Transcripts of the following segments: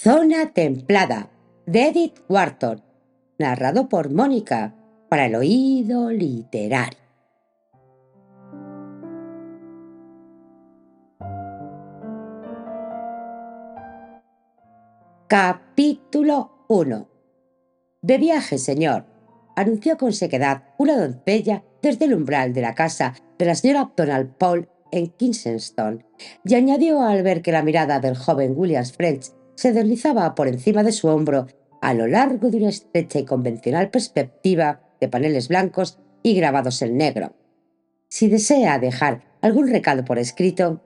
Zona templada, de Edith Wharton, narrado por Mónica, para el oído literario. Capítulo 1. De viaje, señor, anunció con sequedad una doncella desde el umbral de la casa de la señora Donald Paul en Kensington, y añadió al ver que la mirada del joven William French se deslizaba por encima de su hombro a lo largo de una estrecha y convencional perspectiva de paneles blancos y grabados en negro. Si desea dejar algún recado por escrito.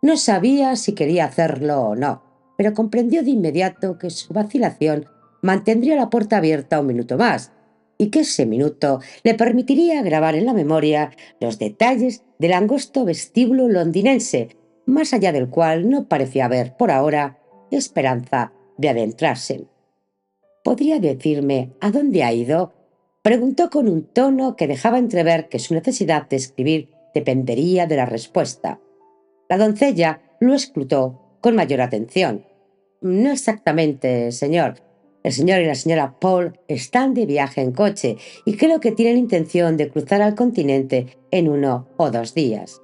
No sabía si quería hacerlo o no, pero comprendió de inmediato que su vacilación mantendría la puerta abierta un minuto más, y que ese minuto le permitiría grabar en la memoria los detalles del angosto vestíbulo londinense, más allá del cual no parecía haber, por ahora, esperanza de adentrarse. ¿Podría decirme a dónde ha ido?, preguntó con un tono que dejaba entrever que su necesidad de escribir dependería de la respuesta. La doncella lo escrutó con mayor atención. No exactamente, señor. El señor y la señora Paul están de viaje en coche y creo que tienen intención de cruzar al continente en 1 o 2 días.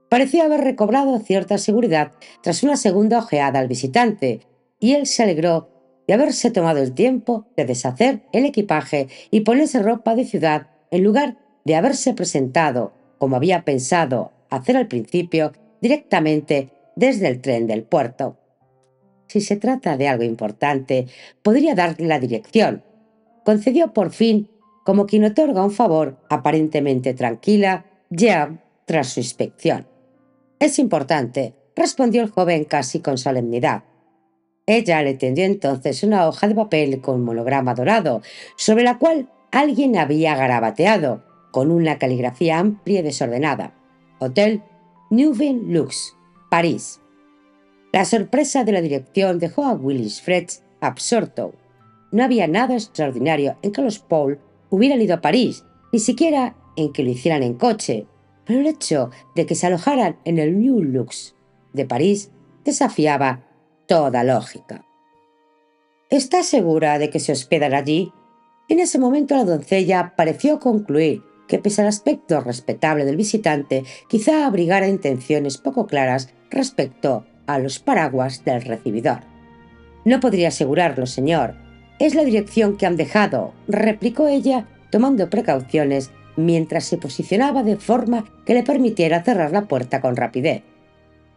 Parecía haber recobrado cierta seguridad tras una segunda ojeada al visitante, y él se alegró de haberse tomado el tiempo de deshacer el equipaje y ponerse ropa de ciudad en lugar de haberse presentado, como había pensado hacer al principio, directamente desde el tren del puerto. Si se trata de algo importante, podría darle la dirección, concedió por fin, como quien otorga un favor aparentemente tranquila, ya tras su inspección. Es importante, respondió el joven casi con solemnidad. Ella le tendió entonces una hoja de papel con un monograma dorado, sobre la cual alguien había garabateado, con una caligrafía amplia y desordenada: Hotel Neuven Lux, París. La sorpresa de la dirección dejó a Willis French absorto. No había nada extraordinario en que los Paul hubieran ido a París, ni siquiera en que lo hicieran en coche, pero el hecho de que se alojaran en el New Lux de París desafiaba toda lógica. ¿Está segura de que se hospedan allí? En ese momento la doncella pareció concluir que, pese al aspecto respetable del visitante, quizá abrigara intenciones poco claras respecto a los paraguas del recibidor. No podría asegurarlo, señor. Es la dirección que han dejado, replicó ella, tomando precauciones mientras se posicionaba de forma que le permitiera cerrar la puerta con rapidez.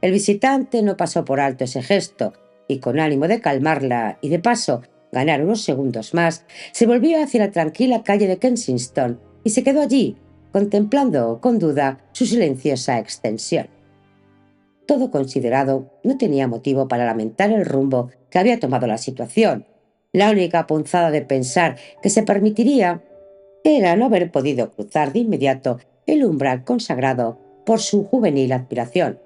El visitante no pasó por alto ese gesto, y con ánimo de calmarla y de paso ganar unos segundos más, se volvió hacia la tranquila calle de Kensington y se quedó allí, contemplando con duda su silenciosa extensión. Todo considerado, no tenía motivo para lamentar el rumbo que había tomado la situación. La única punzada de pensar que se permitiría era no haber podido cruzar de inmediato el umbral consagrado por su juvenil aspiración.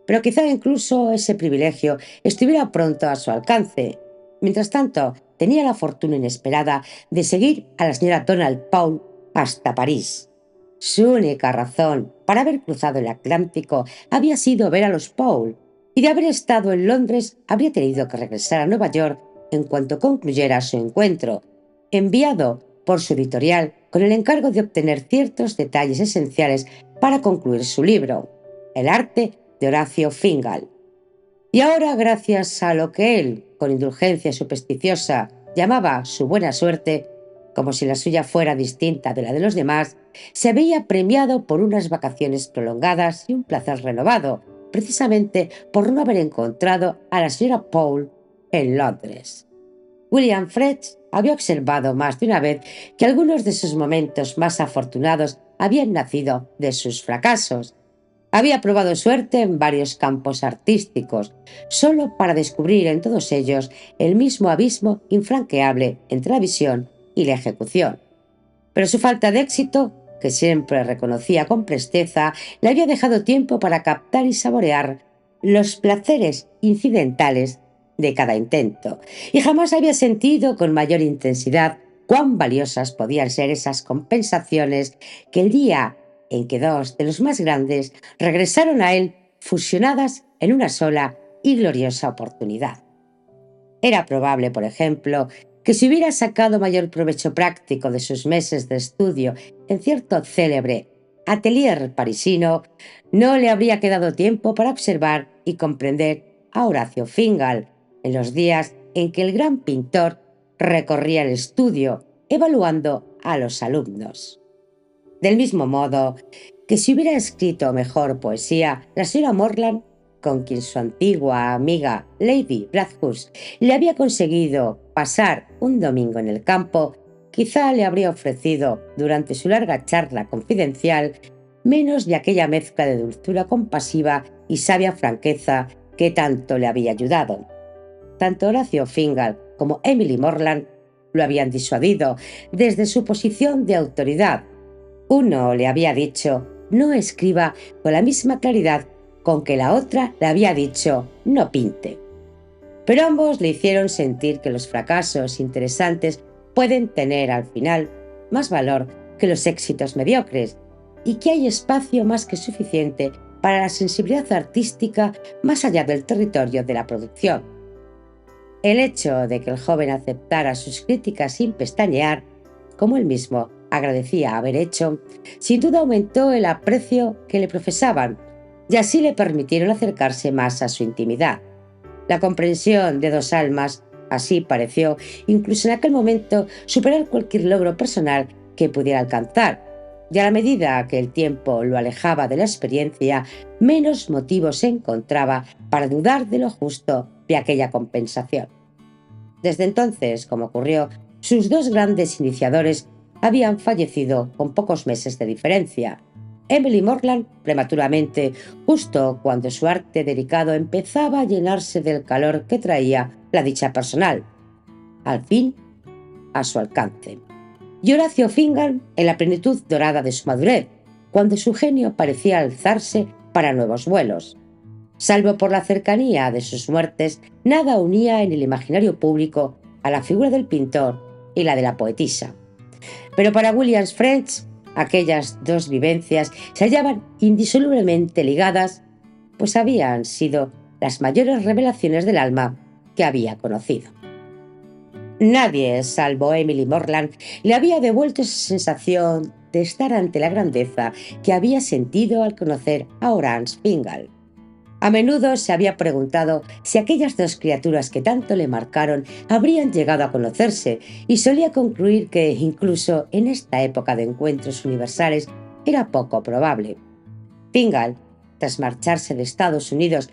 Pero quizá incluso ese privilegio estuviera pronto a su alcance. Mientras tanto, tenía la fortuna inesperada de seguir a la señora Donald Paul hasta París. Su única razón para haber cruzado el Atlántico había sido ver a los Paul, y de haber estado en Londres habría tenido que regresar a Nueva York en cuanto concluyera su encuentro, enviado por su editorial con el encargo de obtener ciertos detalles esenciales para concluir su libro, El arte de Horacio Fingal. Y ahora, gracias a lo que él, con indulgencia supersticiosa, llamaba su buena suerte, como si la suya fuera distinta de la de los demás, se veía premiado por unas vacaciones prolongadas y un placer renovado, precisamente por no haber encontrado a la señora Paul en Londres. William French había observado más de una vez que algunos de sus momentos más afortunados habían nacido de sus fracasos, Había probado suerte en varios campos artísticos, solo para descubrir en todos ellos el mismo abismo infranqueable entre la visión y la ejecución. Pero su falta de éxito, que siempre reconocía con presteza, le había dejado tiempo para captar y saborear los placeres incidentales de cada intento, y jamás había sentido con mayor intensidad cuán valiosas podían ser esas compensaciones que el día en que dos de los más grandes regresaron a él fusionadas en una sola y gloriosa oportunidad. Era probable, por ejemplo, que si hubiera sacado mayor provecho práctico de sus meses de estudio en cierto célebre atelier parisino, no le habría quedado tiempo para observar y comprender a Horacio Fingal en los días en que el gran pintor recorría el estudio evaluando a los alumnos. Del mismo modo que si hubiera escrito mejor poesía, la señora Morland, con quien su antigua amiga Lady Bradhurst le había conseguido pasar un domingo en el campo, quizá le habría ofrecido, durante su larga charla confidencial, menos de aquella mezcla de dulzura compasiva y sabia franqueza que tanto le había ayudado. Tanto Horacio Fingal como Emily Morland lo habían disuadido desde su posición de autoridad. Uno le había dicho no escriba con la misma claridad con que la otra le había dicho no pinte. Pero ambos le hicieron sentir que los fracasos interesantes pueden tener al final más valor que los éxitos mediocres y que hay espacio más que suficiente para la sensibilidad artística más allá del territorio de la producción. El hecho de que el joven aceptara sus críticas sin pestañear, como él mismo agradecía haber hecho, sin duda aumentó el aprecio que le profesaban y así le permitieron acercarse más a su intimidad. La comprensión de dos almas, así pareció, incluso en aquel momento, superar cualquier logro personal que pudiera alcanzar, y a la medida que el tiempo lo alejaba de la experiencia, menos motivos se encontraba para dudar de lo justo de aquella compensación. Desde entonces, como ocurrió, sus dos grandes iniciadores habían fallecido con pocos meses de diferencia. Emily Morland prematuramente, justo cuando su arte delicado empezaba a llenarse del calor que traía la dicha personal, al fin a su alcance. Y Horacio Fingal en la plenitud dorada de su madurez, cuando su genio parecía alzarse para nuevos vuelos. Salvo por la cercanía de sus muertes, nada unía en el imaginario público a la figura del pintor y la de la poetisa. Pero para William French, aquellas dos vivencias se hallaban indisolublemente ligadas, pues habían sido las mayores revelaciones del alma que había conocido. Nadie, salvo Emily Morland, le había devuelto esa sensación de estar ante la grandeza que había sentido al conocer a Horace Fingal. A menudo se había preguntado si aquellas dos criaturas que tanto le marcaron habrían llegado a conocerse y solía concluir que, incluso en esta época de encuentros universales, era poco probable. Fingal, tras marcharse de Estados Unidos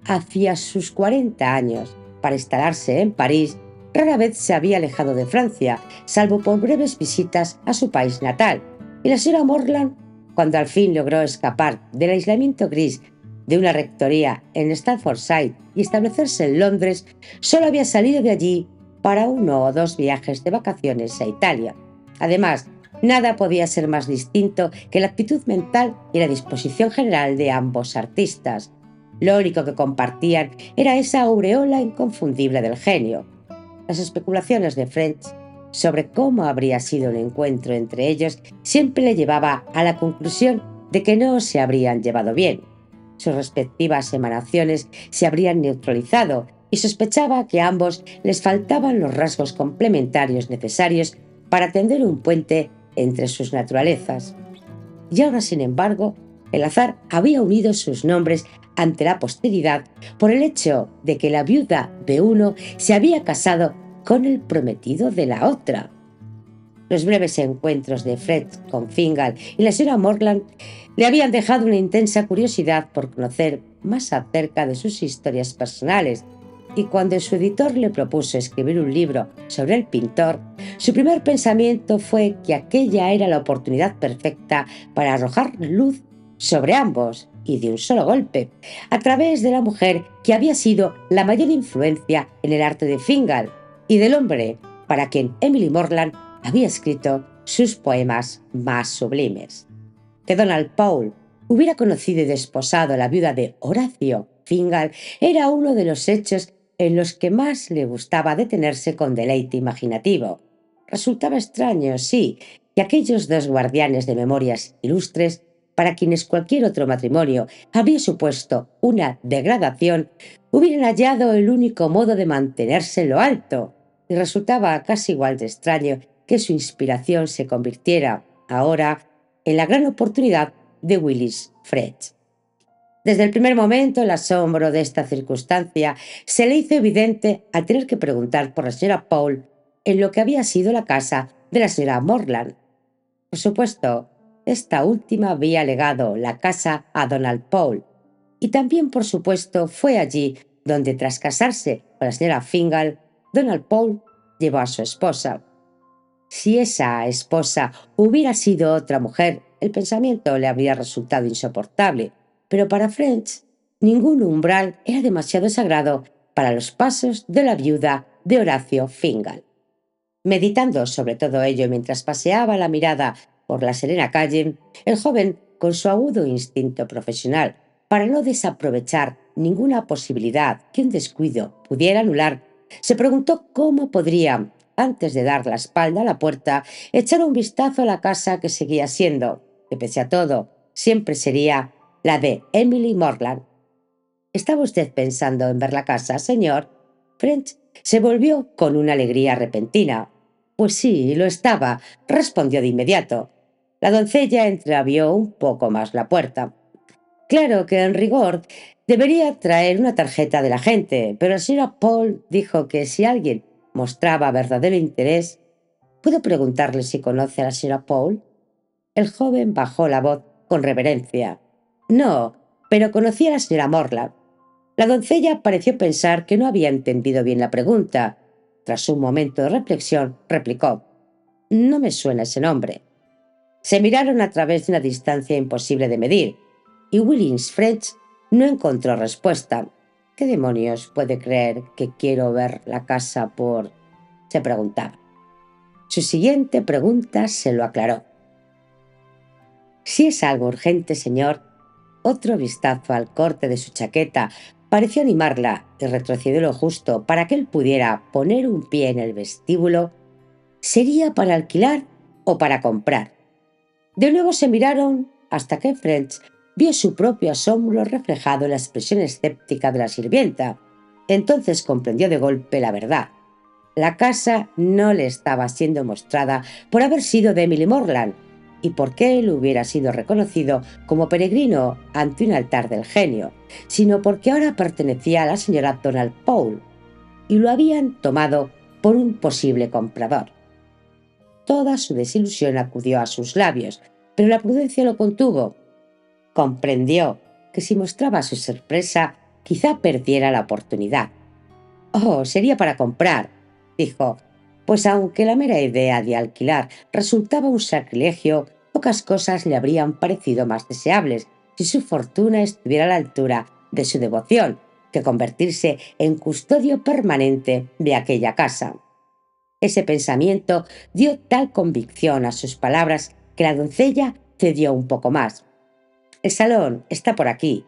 hacia sus 40 años para instalarse en París, rara vez se había alejado de Francia, salvo por breves visitas a su país natal, y la señora Morland, cuando al fin logró escapar del aislamiento gris de una rectoría en Staffordshire y establecerse en Londres, solo había salido de allí para 1 o 2 viajes de vacaciones a Italia. Además, nada podía ser más distinto que la actitud mental y la disposición general de ambos artistas. Lo único que compartían era esa aureola inconfundible del genio. Las especulaciones de French sobre cómo habría sido un encuentro entre ellos siempre le llevaba a la conclusión de que no se habrían llevado bien. Sus respectivas emanaciones se habrían neutralizado y sospechaba que a ambos les faltaban los rasgos complementarios necesarios para tender un puente entre sus naturalezas. Y ahora, sin embargo, el azar había unido sus nombres ante la posteridad por el hecho de que la viuda de uno se había casado con el prometido de la otra. Los breves encuentros de Fred con Fingal y la señora Morland le habían dejado una intensa curiosidad por conocer más acerca de sus historias personales, y cuando su editor le propuso escribir un libro sobre el pintor, su primer pensamiento fue que aquella era la oportunidad perfecta para arrojar luz sobre ambos y de un solo golpe, a través de la mujer que había sido la mayor influencia en el arte de Fingal y del hombre para quien Emily Morland había escrito sus poemas más sublimes. Que Donald Paul hubiera conocido y desposado a la viuda de Horacio Fingal era uno de los hechos en los que más le gustaba detenerse con deleite imaginativo. Resultaba extraño, sí, que aquellos dos guardianes de memorias ilustres, para quienes cualquier otro matrimonio habría supuesto una degradación, hubieran hallado el único modo de mantenerse en lo alto, y resultaba casi igual de extraño que su inspiración se convirtiera, ahora, en la gran oportunidad de Willis French. Desde el primer momento, el asombro de esta circunstancia se le hizo evidente al tener que preguntar por la señora Paul en lo que había sido la casa de la señora Morland. Por supuesto, esta última había legado la casa a Donald Paul, y también, por supuesto, fue allí donde, tras casarse con la señora Fingal, Donald Paul llevó a su esposa. Si esa esposa hubiera sido otra mujer, el pensamiento le habría resultado insoportable, pero para French ningún umbral era demasiado sagrado para los pasos de la viuda de Horacio Fingal. Meditando sobre todo ello mientras paseaba la mirada por la serena calle, el joven, con su agudo instinto profesional, para no desaprovechar ninguna posibilidad que un descuido pudiera anular, se preguntó cómo podría, antes de dar la espalda a la puerta, echar un vistazo a la casa que seguía siendo, que pese a todo, siempre sería la de Emily Morland. ¿Estaba usted pensando en ver la casa, señor? French se volvió con una alegría repentina. Pues sí, lo estaba, respondió de inmediato. La doncella entreabrió un poco más la puerta. Claro que en rigor debería traer una tarjeta del agente, pero la señora Paul dijo que si alguien mostraba verdadero interés, ¿puedo preguntarle si conoce a la señora Paul? El joven bajó la voz con reverencia. No, pero conocía a la señora Morland. La doncella pareció pensar que no había entendido bien la pregunta. Tras un momento de reflexión, replicó: No me suena ese nombre. Se miraron a través de una distancia imposible de medir, y Willis French no encontró respuesta. ¿Qué demonios puede creer que quiero ver la casa por...? Se preguntaba. Su siguiente pregunta se lo aclaró. Si es algo urgente, señor. Otro vistazo al corte de su chaqueta pareció animarla y retrocedió lo justo para que él pudiera poner un pie en el vestíbulo. ¿Sería para alquilar o para comprar? De nuevo se miraron hasta que French vio su propio asombro reflejado en la expresión escéptica de la sirvienta. Entonces comprendió de golpe la verdad. La casa no le estaba siendo mostrada por haber sido de Emily Morland y porque él hubiera sido reconocido como peregrino ante un altar del genio, sino porque ahora pertenecía a la señora Donald Paul y lo habían tomado por un posible comprador. Toda su desilusión acudió a sus labios, pero la prudencia lo contuvo. Comprendió que si mostraba su sorpresa, quizá perdiera la oportunidad. «Oh, sería para comprar», dijo, pues aunque la mera idea de alquilar resultaba un sacrilegio, pocas cosas le habrían parecido más deseables si su fortuna estuviera a la altura de su devoción que convertirse en custodio permanente de aquella casa. Ese pensamiento dio tal convicción a sus palabras que la doncella cedió un poco más. «El salón está por aquí»,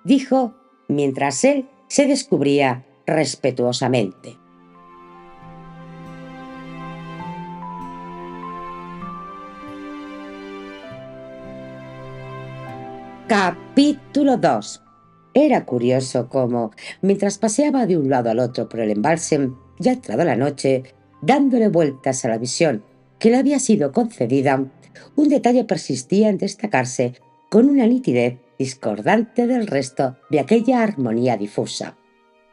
dijo mientras él se descubría respetuosamente. Capítulo 2. Era curioso cómo, mientras paseaba de un lado al otro por el embalse, ya entrada la noche, dándole vueltas a la visión que le había sido concedida, un detalle persistía en destacarse con una nitidez discordante del resto de aquella armonía difusa.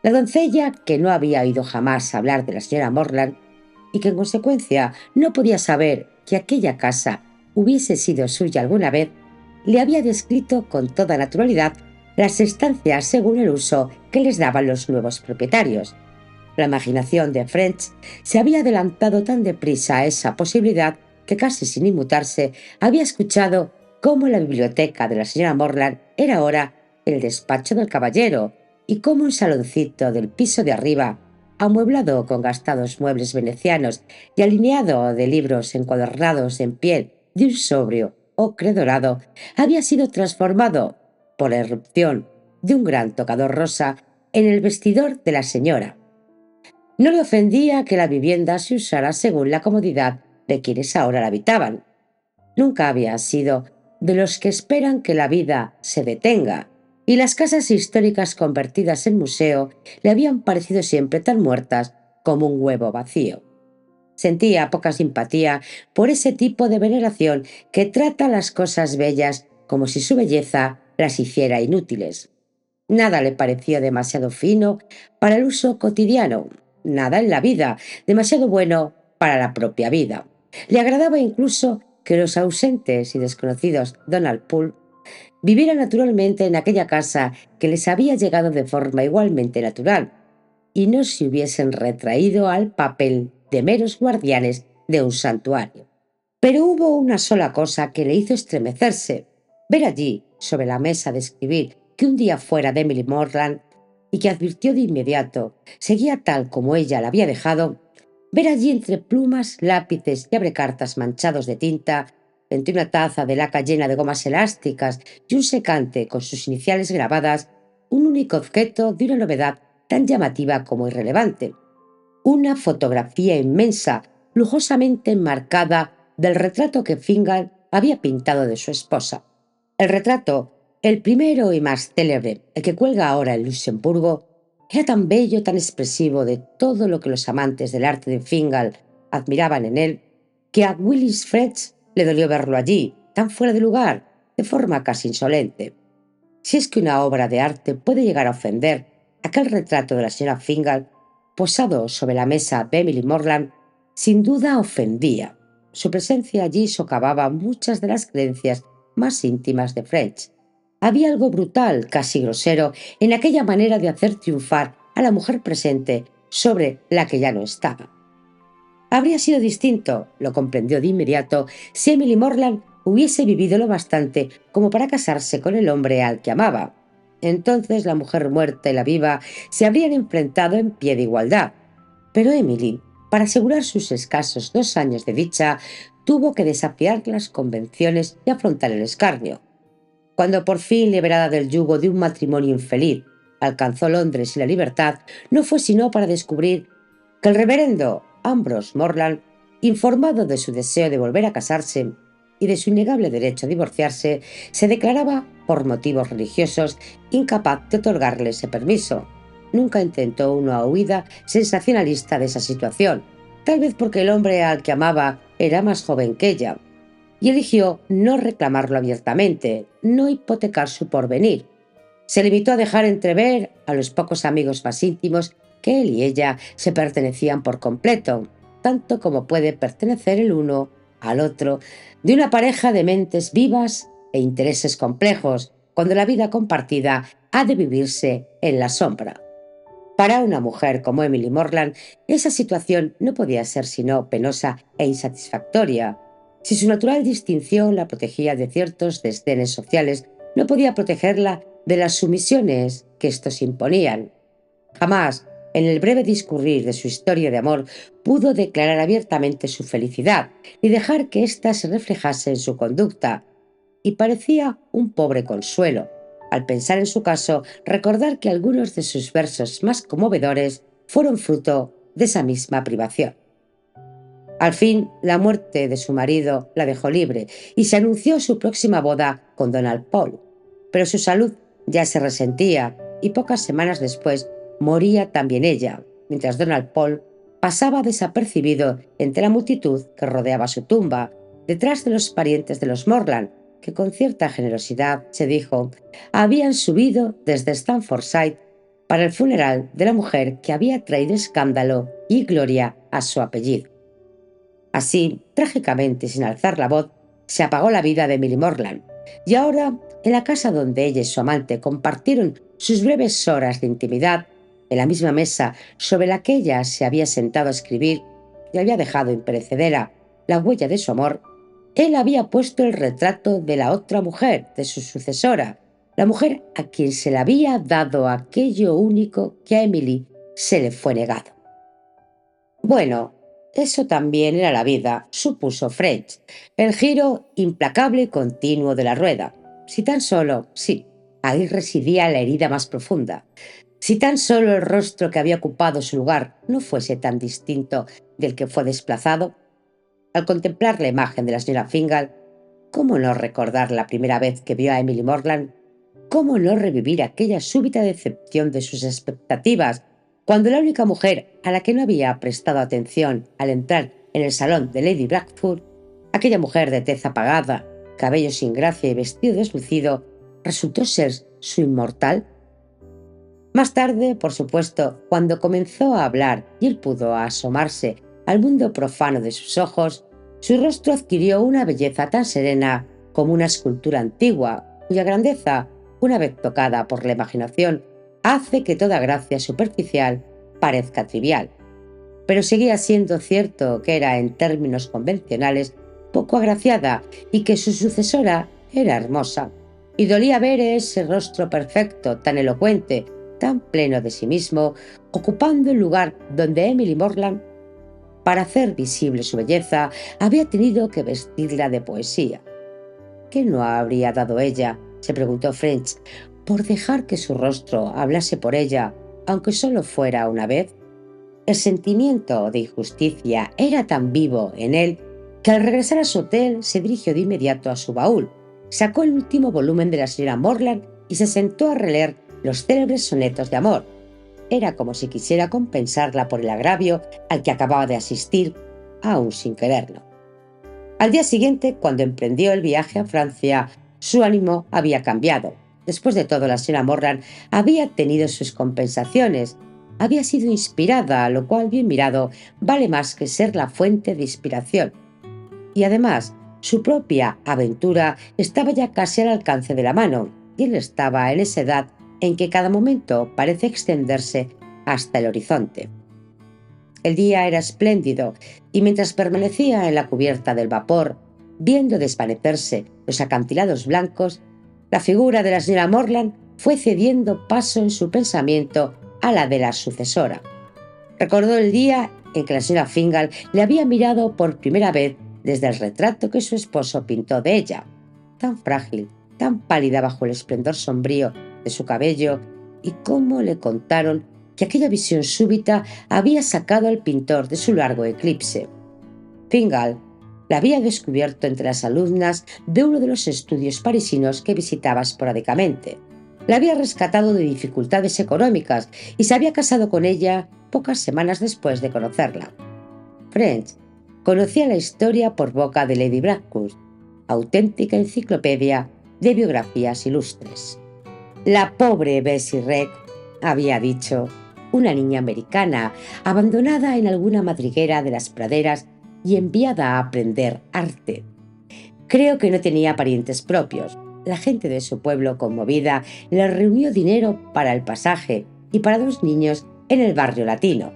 La doncella, que no había oído jamás hablar de la señora Morland y que en consecuencia no podía saber que aquella casa hubiese sido suya alguna vez, le había descrito con toda naturalidad las estancias según el uso que les daban los nuevos propietarios. La imaginación de French se había adelantado tan deprisa a esa posibilidad que casi sin inmutarse había escuchado cómo la biblioteca de la señora Morland era ahora el despacho del caballero y cómo un saloncito del piso de arriba, amueblado con gastados muebles venecianos y alineado de libros encuadernados en piel de un sobrio ocre dorado, había sido transformado por la irrupción de un gran tocador rosa en el vestidor de la señora. No le ofendía que la vivienda se usara según la comodidad de quienes ahora la habitaban. Nunca había sido de los que esperan que la vida se detenga, y las casas históricas convertidas en museo le habían parecido siempre tan muertas como un huevo vacío. Sentía poca simpatía por ese tipo de veneración que trata las cosas bellas como si su belleza las hiciera inútiles. Nada le parecía demasiado fino para el uso cotidiano, nada en la vida demasiado bueno para la propia vida. Le agradaba incluso que los ausentes y desconocidos Donald Poole vivieran naturalmente en aquella casa que les había llegado de forma igualmente natural, y no se hubiesen retraído al papel de meros guardianes de un santuario. Pero hubo una sola cosa que le hizo estremecerse: ver allí, sobre la mesa de escribir que un día fuera de Emily Morland y que advirtió de inmediato seguía tal como ella la había dejado, ver allí entre plumas, lápices y abrecartas manchados de tinta, entre una taza de laca llena de gomas elásticas y un secante con sus iniciales grabadas, un único objeto de una novedad tan llamativa como irrelevante: una fotografía inmensa, lujosamente enmarcada, del retrato que Fingal había pintado de su esposa. El retrato, el primero y más célebre, el que cuelga ahora en Luxemburgo, era tan bello, tan expresivo de todo lo que los amantes del arte de Fingal admiraban en él, que a Willis French le dolió verlo allí, tan fuera de lugar, de forma casi insolente. Si es que una obra de arte puede llegar a ofender, aquel retrato de la señora Fingal, posado sobre la mesa de Emily Morland, sin duda ofendía. Su presencia allí socavaba muchas de las creencias más íntimas de French. Había algo brutal, casi grosero, en aquella manera de hacer triunfar a la mujer presente sobre la que ya no estaba. Habría sido distinto, lo comprendió de inmediato, si Emily Morland hubiese vivido lo bastante como para casarse con el hombre al que amaba. Entonces la mujer muerta y la viva se habrían enfrentado en pie de igualdad. Pero Emily, para asegurar sus escasos 2 años de dicha, tuvo que desafiar las convenciones y afrontar el escarnio. Cuando por fin, liberada del yugo de un matrimonio infeliz, alcanzó Londres y la libertad, no fue sino para descubrir que el reverendo Ambrose Morland, informado de su deseo de volver a casarse y de su innegable derecho a divorciarse, se declaraba, por motivos religiosos, incapaz de otorgarle ese permiso. Nunca intentó una huida sensacionalista de esa situación, tal vez porque el hombre al que amaba era más joven que ella, y eligió no reclamarlo abiertamente, no hipotecar su porvenir. Se limitó a dejar entrever a los pocos amigos más íntimos que él y ella se pertenecían por completo, tanto como puede pertenecer el uno al otro de una pareja de mentes vivas e intereses complejos, cuando la vida compartida ha de vivirse en la sombra. Para una mujer como Emily Morland, esa situación no podía ser sino penosa e insatisfactoria. Si su natural distinción la protegía de ciertos desdenes sociales, no podía protegerla de las sumisiones que éstos imponían. Jamás, en el breve discurrir de su historia de amor, pudo declarar abiertamente su felicidad, ni dejar que ésta se reflejase en su conducta, y parecía un pobre consuelo, al pensar en su caso, recordar que algunos de sus versos más conmovedores fueron fruto de esa misma privación. Al fin, la muerte de su marido la dejó libre y se anunció su próxima boda con Donald Paul. Pero su salud ya se resentía y pocas semanas después moría también ella, mientras Donald Paul pasaba desapercibido entre la multitud que rodeaba su tumba, detrás de los parientes de los Morland, que con cierta generosidad, se dijo, habían subido desde Stamfordshire para el funeral de la mujer que había traído escándalo y gloria a su apellido. Así, trágicamente, sin alzar la voz, se apagó la vida de Emily Morland, y ahora, en la casa donde ella y su amante compartieron sus breves horas de intimidad, en la misma mesa sobre la que ella se había sentado a escribir y había dejado imperecedera la huella de su amor, Él había puesto el retrato de la otra mujer, de su sucesora, la mujer a quien se le había dado aquello único que a Emily se le fue negado. Bueno, eso también era la vida, supuso French, el giro implacable y continuo de la rueda. Si tan solo, sí, ahí residía la herida más profunda. Si tan solo el rostro que había ocupado su lugar no fuese tan distinto del que fue desplazado. Al contemplar la imagen de la señora Fingal, ¿cómo no recordar la primera vez que vio a Emily Morland? ¿Cómo no revivir aquella súbita decepción de sus expectativas cuando la única mujer a la que no había prestado atención al entrar en el salón de Lady Blackford, aquella mujer de tez apagada, cabello sin gracia y vestido deslucido, resultó ser su inmortal? Más tarde, por supuesto, cuando comenzó a hablar y él pudo asomarse al mundo profano de sus ojos, su rostro adquirió una belleza tan serena como una escultura antigua, cuya grandeza, una vez tocada por la imaginación, hace que toda gracia superficial parezca trivial. Pero seguía siendo cierto que era, en términos convencionales, poco agraciada y que su sucesora era hermosa. Y dolía ver ese rostro perfecto, tan elocuente, tan pleno de sí mismo, ocupando el lugar donde Emily Morland, para hacer visible su belleza, había tenido que vestirla de poesía. ¿Qué no habría dado ella, se preguntó French, por dejar que su rostro hablase por ella, aunque solo fuera una vez? El sentimiento de injusticia era tan vivo en él que al regresar a su hotel se dirigió de inmediato a su baúl, sacó el último volumen de la señora Morland y se sentó a releer los célebres sonetos de amor. Era como si quisiera compensarla por el agravio al que acababa de asistir, aún sin quererlo. Al día siguiente, cuando emprendió el viaje a Francia, su ánimo había cambiado. Después de todo, la señora Morland había tenido sus compensaciones. Había sido inspirada, lo cual, bien mirado, vale más que ser la fuente de inspiración. Y además, su propia aventura estaba ya casi al alcance de la mano, y él estaba en esa edad en que cada momento parece extenderse hasta el horizonte. El día era espléndido, y mientras permanecía en la cubierta del vapor, viendo desvanecerse los acantilados blancos, la figura de la señora Morland fue cediendo paso en su pensamiento a la de la sucesora. Recordó el día en que la señora Fingal le había mirado por primera vez desde el retrato que su esposo pintó de ella, tan frágil, tan pálida bajo el esplendor sombrío de su cabello, y cómo le contaron que aquella visión súbita había sacado al pintor de su largo eclipse. Fingal la había descubierto entre las alumnas de uno de los estudios parisinos que visitaba esporádicamente. La había rescatado de dificultades económicas y se había casado con ella pocas semanas después de conocerla. French conocía la historia por boca de Lady Blackford, auténtica enciclopedia de biografías ilustres. La pobre Bessie Reg, había dicho, una niña americana abandonada en alguna madriguera de las praderas y enviada a aprender arte. Creo que no tenía parientes propios. La gente de su pueblo, conmovida, le reunió dinero para el pasaje y para 2 niños en el barrio latino.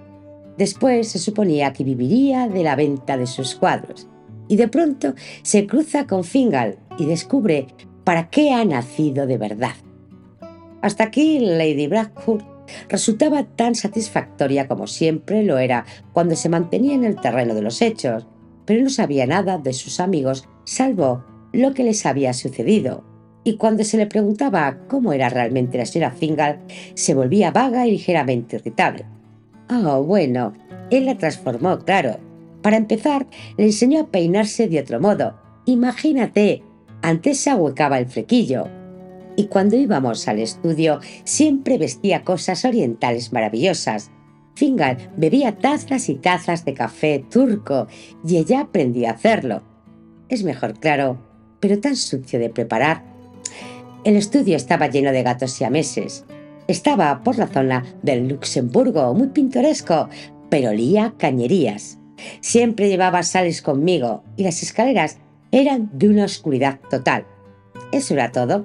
Después se suponía que viviría de la venta de sus cuadros. Y de pronto se cruza con Fingal y descubre para qué ha nacido de verdad. Hasta aquí Lady Blackford resultaba tan satisfactoria como siempre lo era cuando se mantenía en el terreno de los hechos, pero no sabía nada de sus amigos salvo lo que les había sucedido, y cuando se le preguntaba cómo era realmente la señora Fingal, se volvía vaga y ligeramente irritable. Oh, bueno, él la transformó, claro. Para empezar, le enseñó a peinarse de otro modo. Imagínate, antes se ahuecaba el flequillo. Y cuando íbamos al estudio, siempre vestía cosas orientales maravillosas. Fingal bebía tazas y tazas de café turco y ella aprendió a hacerlo. Es mejor, claro, pero tan sucio de preparar. El estudio estaba lleno de gatos siameses. Estaba por la zona del Luxemburgo, muy pintoresco, pero olía a cañerías. Siempre llevaba sales conmigo y las escaleras eran de una oscuridad total. Eso era todo.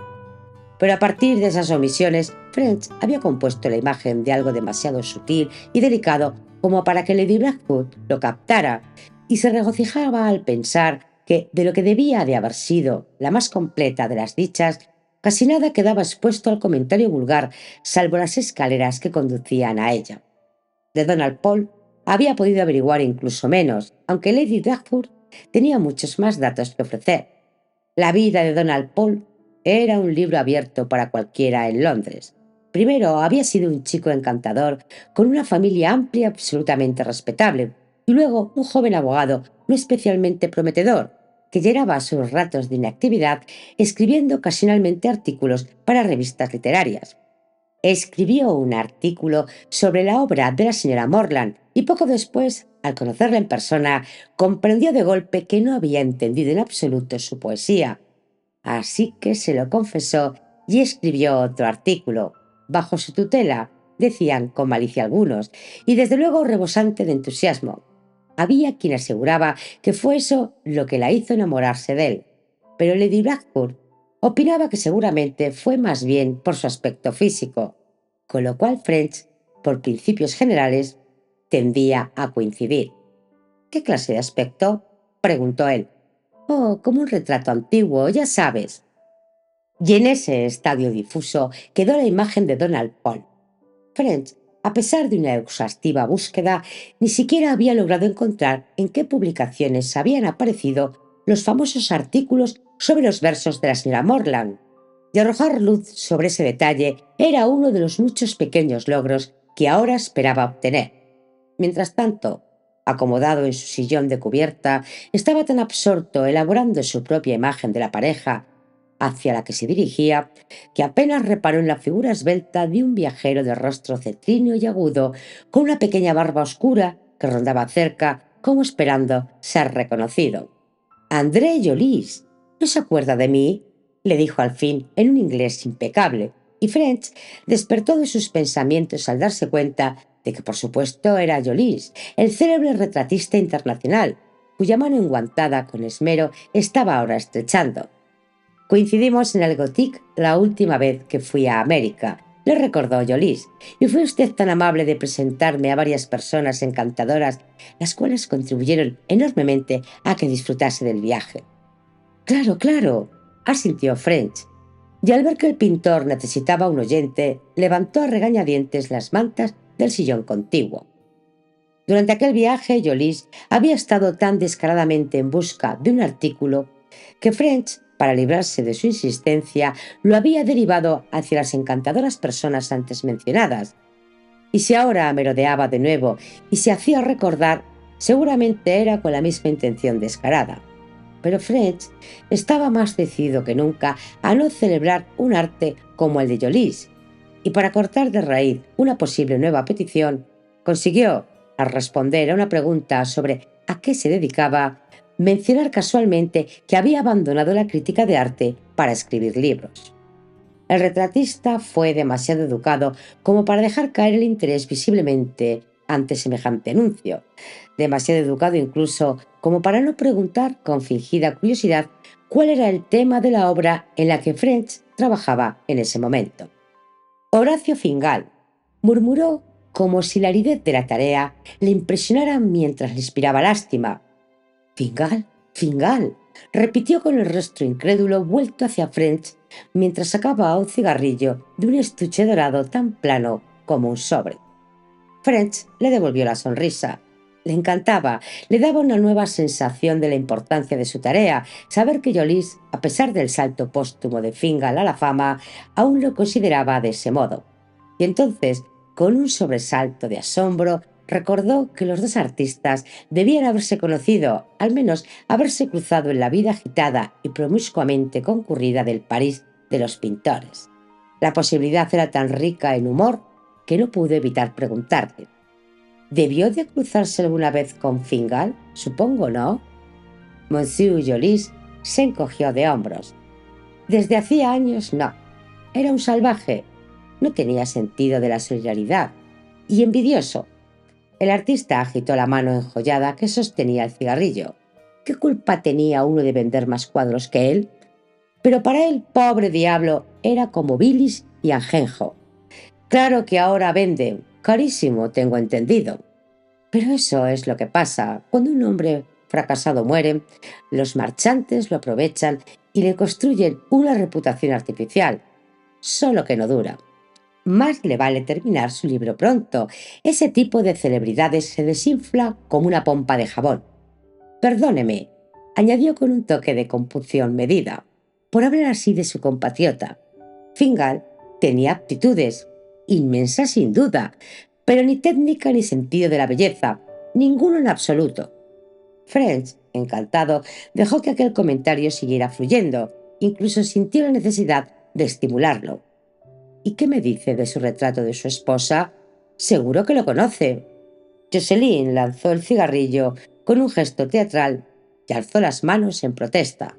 Pero a partir de esas omisiones, French había compuesto la imagen de algo demasiado sutil y delicado como para que Lady Blackwood lo captara, y se regocijaba al pensar que de lo que debía de haber sido la más completa de las dichas, casi nada quedaba expuesto al comentario vulgar, salvo las escaleras que conducían a ella. De Donald Paul había podido averiguar incluso menos, aunque Lady Dashwood tenía muchos más datos que ofrecer. La vida de Donald Paul era un libro abierto para cualquiera en Londres. Primero, había sido un chico encantador, con una familia amplia y absolutamente respetable, y luego un joven abogado no especialmente prometedor, que llenaba sus ratos de inactividad escribiendo ocasionalmente artículos para revistas literarias. Escribió un artículo sobre la obra de la señora Morland y poco después, al conocerla en persona, comprendió de golpe que no había entendido en absoluto su poesía. Así que se lo confesó y escribió otro artículo, bajo su tutela, decían con malicia algunos, y desde luego rebosante de entusiasmo. Había quien aseguraba que fue eso lo que la hizo enamorarse de él, pero Lady Blackburn opinaba que seguramente fue más bien por su aspecto físico, con lo cual French, por principios generales, tendía a coincidir. ¿Qué clase de aspecto?, preguntó él. Oh, como un retrato antiguo, ya sabes. Y en ese estadio difuso quedó la imagen de Donald Paul. French, a pesar de una exhaustiva búsqueda, ni siquiera había logrado encontrar en qué publicaciones habían aparecido los famosos artículos sobre los versos de la señora Morland. Y arrojar luz sobre ese detalle era uno de los muchos pequeños logros que ahora esperaba obtener. Mientras tanto, acomodado en su sillón de cubierta, estaba tan absorto elaborando su propia imagen de la pareja hacia la que se dirigía, que apenas reparó en la figura esbelta de un viajero de rostro cetríneo y agudo, con una pequeña barba oscura que rondaba cerca, como esperando ser reconocido. «André Jolis, ¿no se acuerda de mí?», le dijo al fin en un inglés impecable, y French despertó de sus pensamientos al darse cuenta de que por supuesto era Jolis, el célebre retratista internacional, cuya mano enguantada con esmero estaba ahora estrechando. «Coincidimos en el Gothic la última vez que fui a América», le recordó Jolis, «y fue usted tan amable de presentarme a varias personas encantadoras, las cuales contribuyeron enormemente a que disfrutase del viaje». «Claro, claro», asintió French, y al ver que el pintor necesitaba un oyente, levantó a regañadientes las mantas del sillón contiguo. Durante aquel viaje, Jolis había estado tan descaradamente en busca de un artículo que French, para librarse de su insistencia, lo había derivado hacia las encantadoras personas antes mencionadas. Y si ahora merodeaba de nuevo y se hacía recordar, seguramente era con la misma intención descarada. Pero French estaba más decidido que nunca a no celebrar un arte como el de Jolis, y para cortar de raíz una posible nueva petición, consiguió, al responder a una pregunta sobre a qué se dedicaba, mencionar casualmente que había abandonado la crítica de arte para escribir libros. El retratista fue demasiado educado como para dejar caer el interés visiblemente ante semejante anuncio, demasiado educado incluso como para no preguntar con fingida curiosidad cuál era el tema de la obra en la que French trabajaba en ese momento. «Horacio Fingal», murmuró como si la aridez de la tarea le impresionara mientras le inspiraba lástima. «Fingal, Fingal», repitió con el rostro incrédulo vuelto hacia French mientras sacaba un cigarrillo de un estuche dorado tan plano como un sobre. French le devolvió la sonrisa. Le encantaba, le daba una nueva sensación de la importancia de su tarea, saber que Jolis, a pesar del salto póstumo de Fingal a la fama, aún lo consideraba de ese modo. Y entonces, con un sobresalto de asombro, recordó que los dos artistas debían haberse conocido, al menos haberse cruzado en la vida agitada y promiscuamente concurrida del París de los pintores. La posibilidad era tan rica en humor que no pudo evitar preguntarle: «¿Debió de cruzarse alguna vez con Fingal? Supongo, ¿no?». Monsieur Jolis se encogió de hombros. «Desde hacía años no. Era un salvaje. No tenía sentido de la solidaridad. Y envidioso». El artista agitó la mano enjollada que sostenía el cigarrillo. ¿Qué culpa tenía uno de vender más cuadros que él? Pero para él, pobre diablo, era como bilis y ajenjo. Claro que ahora vende, carísimo, tengo entendido. Pero eso es lo que pasa cuando un hombre fracasado muere, los marchantes lo aprovechan y le construyen una reputación artificial, solo que no dura. Más le vale terminar su libro pronto. Ese tipo de celebridades se desinfla como una pompa de jabón. Perdóneme, añadió con un toque de compunción medida, por hablar así de su compatriota. Fingal tenía aptitudes, inmensas sin duda, pero ni técnica ni sentido de la belleza, ninguno en absoluto. French, encantado, dejó que aquel comentario siguiera fluyendo, incluso sintió la necesidad de estimularlo. ¿Y qué me dice de su retrato de su esposa? Seguro que lo conoce. Jocelyn lanzó el cigarrillo con un gesto teatral y alzó las manos en protesta.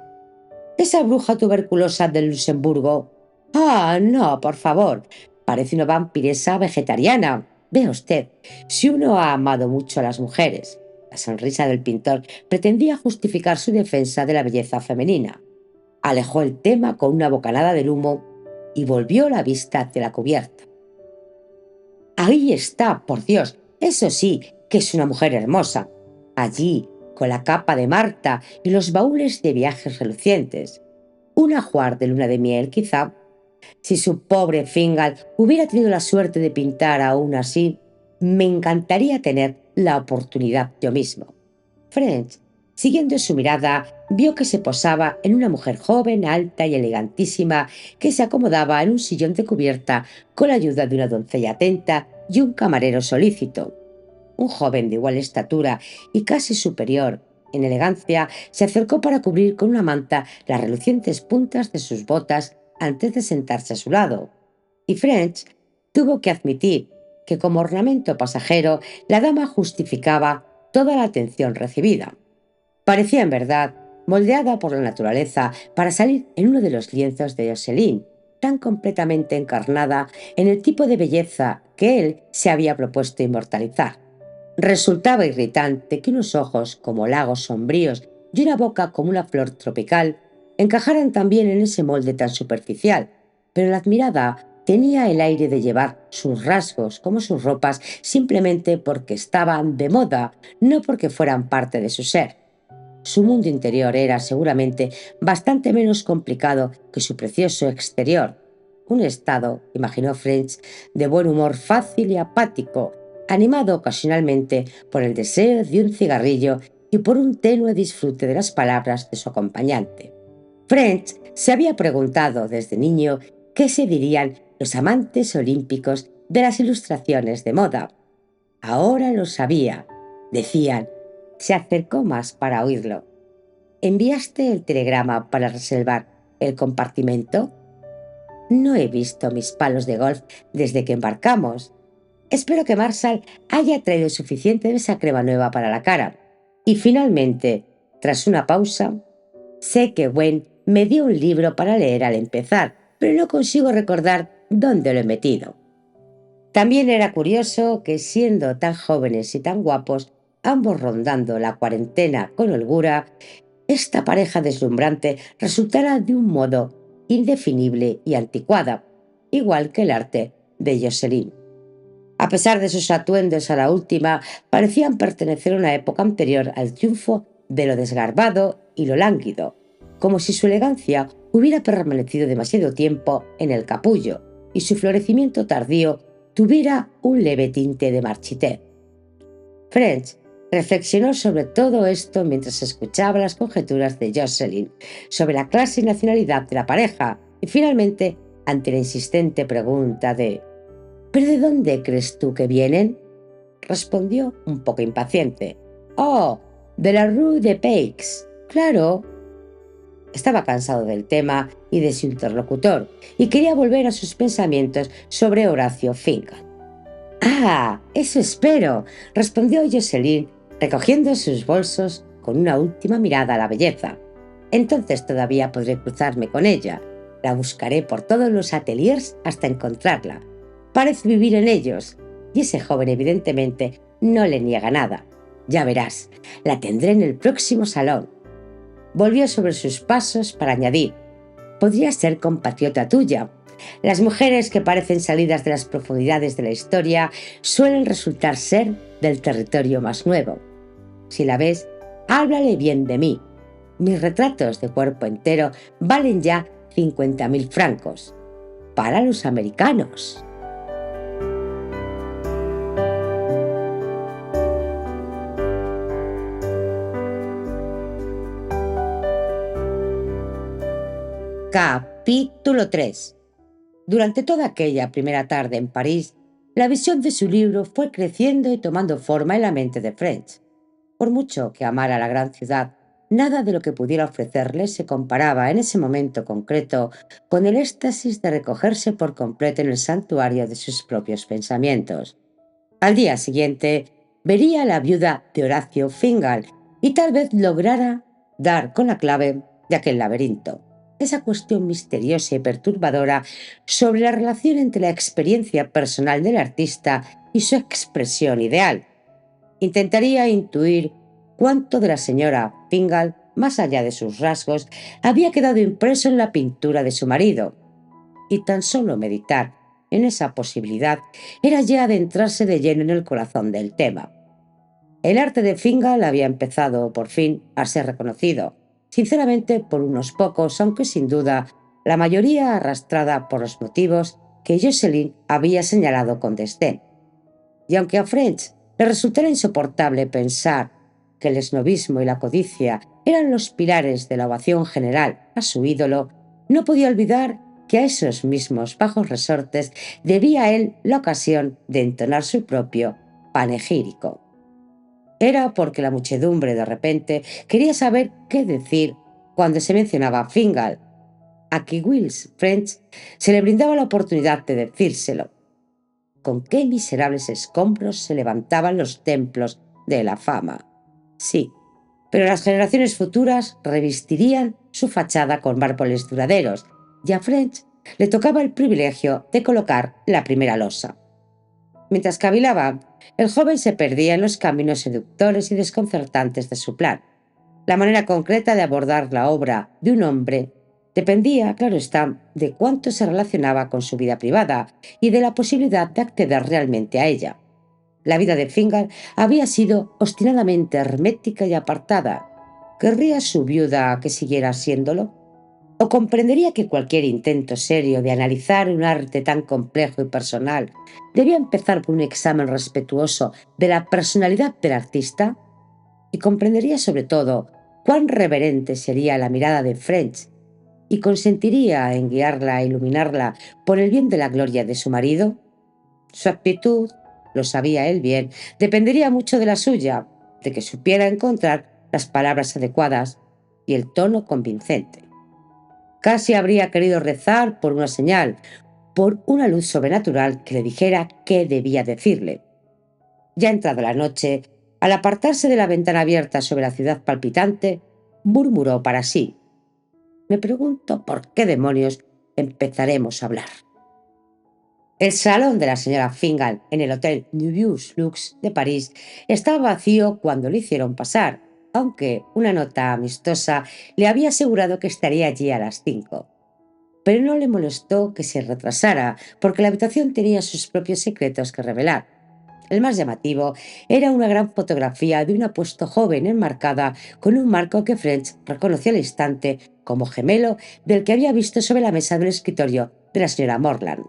¿Esa bruja tuberculosa del Luxemburgo? Ah, no, por favor. Parece una vampiresa vegetariana. Vea usted, si uno ha amado mucho a las mujeres. La sonrisa del pintor pretendía justificar su defensa de la belleza femenina. Alejó el tema con una bocanada del humo y volvió la vista hacia la cubierta. Ahí está, por Dios, eso sí, que es una mujer hermosa. Allí, con la capa de Marta y los baúles de viajes relucientes. Un ajuar de luna de miel, quizá. Si su pobre Fingal hubiera tenido la suerte de pintar aún así, me encantaría tener la oportunidad yo mismo. French, siguiendo su mirada, vio que se posaba en una mujer joven, alta y elegantísima que se acomodaba en un sillón de cubierta con la ayuda de una doncella atenta y un camarero solícito. Un joven de igual estatura y casi superior en elegancia se acercó para cubrir con una manta las relucientes puntas de sus botas antes de sentarse a su lado. Y French tuvo que admitir que como ornamento pasajero la dama justificaba toda la atención recibida. Parecía en verdad moldeada por la naturaleza para salir en uno de los lienzos de Jocelyn, tan completamente encarnada en el tipo de belleza que él se había propuesto inmortalizar. Resultaba irritante que unos ojos como lagos sombríos y una boca como una flor tropical encajaran también en ese molde tan superficial, pero la admirada tenía el aire de llevar sus rasgos como sus ropas simplemente porque estaban de moda, no porque fueran parte de su ser. Su mundo interior era seguramente bastante menos complicado que su precioso exterior. Un estado, imaginó French, de buen humor fácil y apático, animado ocasionalmente por el deseo de un cigarrillo y por un tenue disfrute de las palabras de su acompañante. French se había preguntado desde niño qué se dirían los amantes olímpicos de las ilustraciones de moda. Ahora lo sabía. Decían, se acercó más para oírlo. ¿Enviaste el telegrama para reservar el compartimento? No he visto mis palos de golf desde que embarcamos. Espero que Marshall haya traído suficiente de esa crema nueva para la cara. Y finalmente, tras una pausa, sé que Gwen me dio un libro para leer al empezar, pero no consigo recordar dónde lo he metido. También era curioso que, siendo tan jóvenes y tan guapos, ambos rondando la cuarentena con holgura, esta pareja deslumbrante resultara de un modo indefinible y anticuada, igual que el arte de Jocelyn. A pesar de sus atuendos a la última, parecían pertenecer a una época anterior al triunfo de lo desgarbado y lo lánguido, como si su elegancia hubiera permanecido demasiado tiempo en el capullo y su florecimiento tardío tuviera un leve tinte de marchitez. French reflexionó sobre todo esto mientras escuchaba las conjeturas de Jocelyn sobre la clase y nacionalidad de la pareja y finalmente, ante la insistente pregunta de ¿pero de dónde crees tú que vienen?, respondió un poco impaciente. «Oh, de la Rue de Pays. Claro». Estaba cansado del tema y de su interlocutor y quería volver a sus pensamientos sobre Horacio Fingal. «Ah, eso espero», respondió Jocelyn, recogiendo sus bolsos con una última mirada a la belleza. «Entonces todavía podré cruzarme con ella. La buscaré por todos los ateliers hasta encontrarla. Parece vivir en ellos, y ese joven evidentemente no le niega nada. Ya verás, la tendré en el próximo salón». Volvió sobre sus pasos para añadir, «Podría ser compatriota tuya. Las mujeres que parecen salidas de las profundidades de la historia suelen resultar ser del territorio más nuevo. Si la ves, Háblale bien de mí. Mis retratos de cuerpo entero valen ya 50.000 francos. Para los americanos. Capítulo 3. Durante toda aquella primera tarde en París, la visión de su libro fue creciendo y tomando forma en la mente de French. Por mucho que amara la gran ciudad, nada de lo que pudiera ofrecerle se comparaba en ese momento concreto con el éxtasis de recogerse por completo en el santuario de sus propios pensamientos. Al día siguiente, vería a la viuda de Horacio Fingal y tal vez lograra dar con la clave de aquel laberinto. Esa cuestión misteriosa y perturbadora sobre la relación entre la experiencia personal del artista y su expresión ideal. Intentaría intuir cuánto de la señora Fingal, más allá de sus rasgos, había quedado impreso en la pintura de su marido. Y tan solo meditar en esa posibilidad era ya adentrarse de lleno en el corazón del tema. El arte de Fingal había empezado, por fin, a ser reconocido, sinceramente por unos pocos, aunque sin duda la mayoría arrastrada por los motivos que Jocelyn había señalado con desdén. Y aunque a French le resultara insoportable pensar que el esnobismo y la codicia eran los pilares de la ovación general a su ídolo, no podía olvidar que a esos mismos bajos resortes debía él la ocasión de entonar su propio panegírico. Era porque la muchedumbre de repente quería saber qué decir cuando se mencionaba a Fingal. A que Wills French se le brindaba la oportunidad de decírselo. Con qué miserables escombros se levantaban los templos de la fama. Sí, pero las generaciones futuras revestirían su fachada con mármoles duraderos, y a French le tocaba el privilegio de colocar la primera losa. Mientras cavilaba, el joven se perdía en los caminos seductores y desconcertantes de su plan. La manera concreta de abordar la obra de un hombre dependía, claro está, de cuánto se relacionaba con su vida privada y de la posibilidad de acceder realmente a ella. La vida de Fingal había sido obstinadamente hermética y apartada. ¿Querría su viuda que siguiera siéndolo? ¿O comprendería que cualquier intento serio de analizar un arte tan complejo y personal debía empezar por un examen respetuoso de la personalidad del artista? Y comprendería sobre todo cuán reverente sería la mirada de French y consentiría en guiarla e iluminarla por el bien de la gloria de su marido. Su actitud, lo sabía él bien, dependería mucho de la suya, de que supiera encontrar las palabras adecuadas y el tono convincente. Casi habría querido rezar por una señal, por una luz sobrenatural que le dijera qué debía decirle. Ya entrada la noche, al apartarse de la ventana abierta sobre la ciudad palpitante, murmuró para sí: me pregunto por qué demonios empezaremos a hablar. El salón de la señora Fingal en el Hotel Nubius Lux de París estaba vacío cuando lo hicieron pasar, aunque una nota amistosa le había asegurado que estaría allí a las 5. Pero no le molestó que se retrasara, porque la habitación tenía sus propios secretos que revelar. El más llamativo era una gran fotografía de un apuesto joven enmarcada con un marco que French reconoció al instante como gemelo del que había visto sobre la mesa del escritorio de la señora Morland.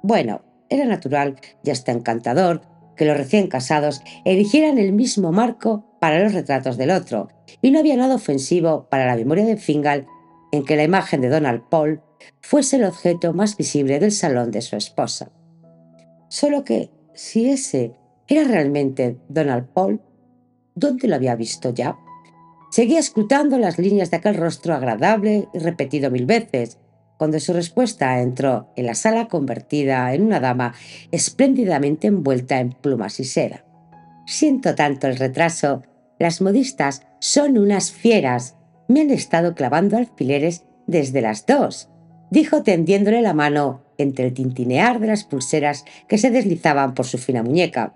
Bueno, era natural y hasta encantador que los recién casados eligieran el mismo marco para los retratos del otro, y no había nada ofensivo para la memoria de Fingal en que la imagen de Donald Paul fuese el objeto más visible del salón de su esposa. Solo que, si ese era realmente Donald Paul, ¿dónde lo había visto ya? Seguía escrutando las líneas de aquel rostro agradable y repetido 1000 veces, cuando su respuesta entró en la sala convertida en una dama espléndidamente envuelta en plumas y seda. Siento tanto el retraso. Las modistas son unas fieras. Me han estado clavando alfileres desde las 2, dijo tendiéndole la mano entre el tintinear de las pulseras que se deslizaban por su fina muñeca.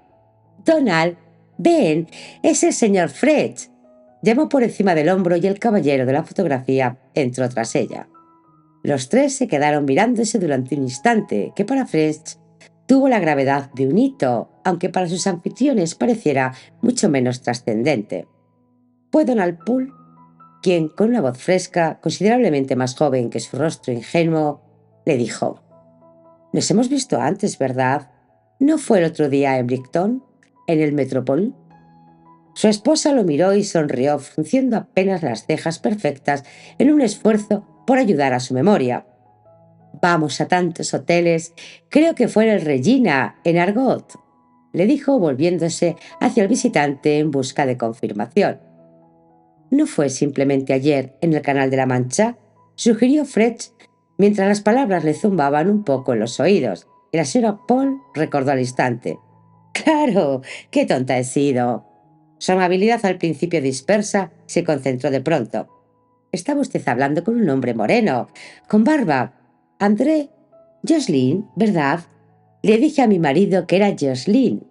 Donald, ven, es el señor French. Llamó por encima del hombro y el caballero de la fotografía entró tras ella. Los tres se quedaron mirándose durante un instante que para French tuvo la gravedad de un hito, aunque para sus anfitriones pareciera mucho menos trascendente. Fue Donald Poole quien, con una voz fresca, considerablemente más joven que su rostro ingenuo, le dijo: «Nos hemos visto antes, ¿verdad? ¿No fue el otro día en Brighton, en el Metropol?» Su esposa lo miró y sonrió, frunciendo apenas las cejas perfectas en un esfuerzo por ayudar a su memoria. «Vamos a tantos hoteles. Creo que fue en el Regina, en Argot», le dijo, volviéndose hacia el visitante en busca de confirmación. «¿No fue simplemente ayer en el Canal de la Mancha?», sugirió Fletch, mientras las palabras le zumbaban un poco en los oídos, y la señora Paul recordó al instante: «¡Claro! ¡Qué tonta he sido!». Su amabilidad, al principio dispersa, se concentró de pronto. «Estaba usted hablando con un hombre moreno, con barba. André Jocelyn, ¿verdad? Le dije a mi marido que era Jocelyn.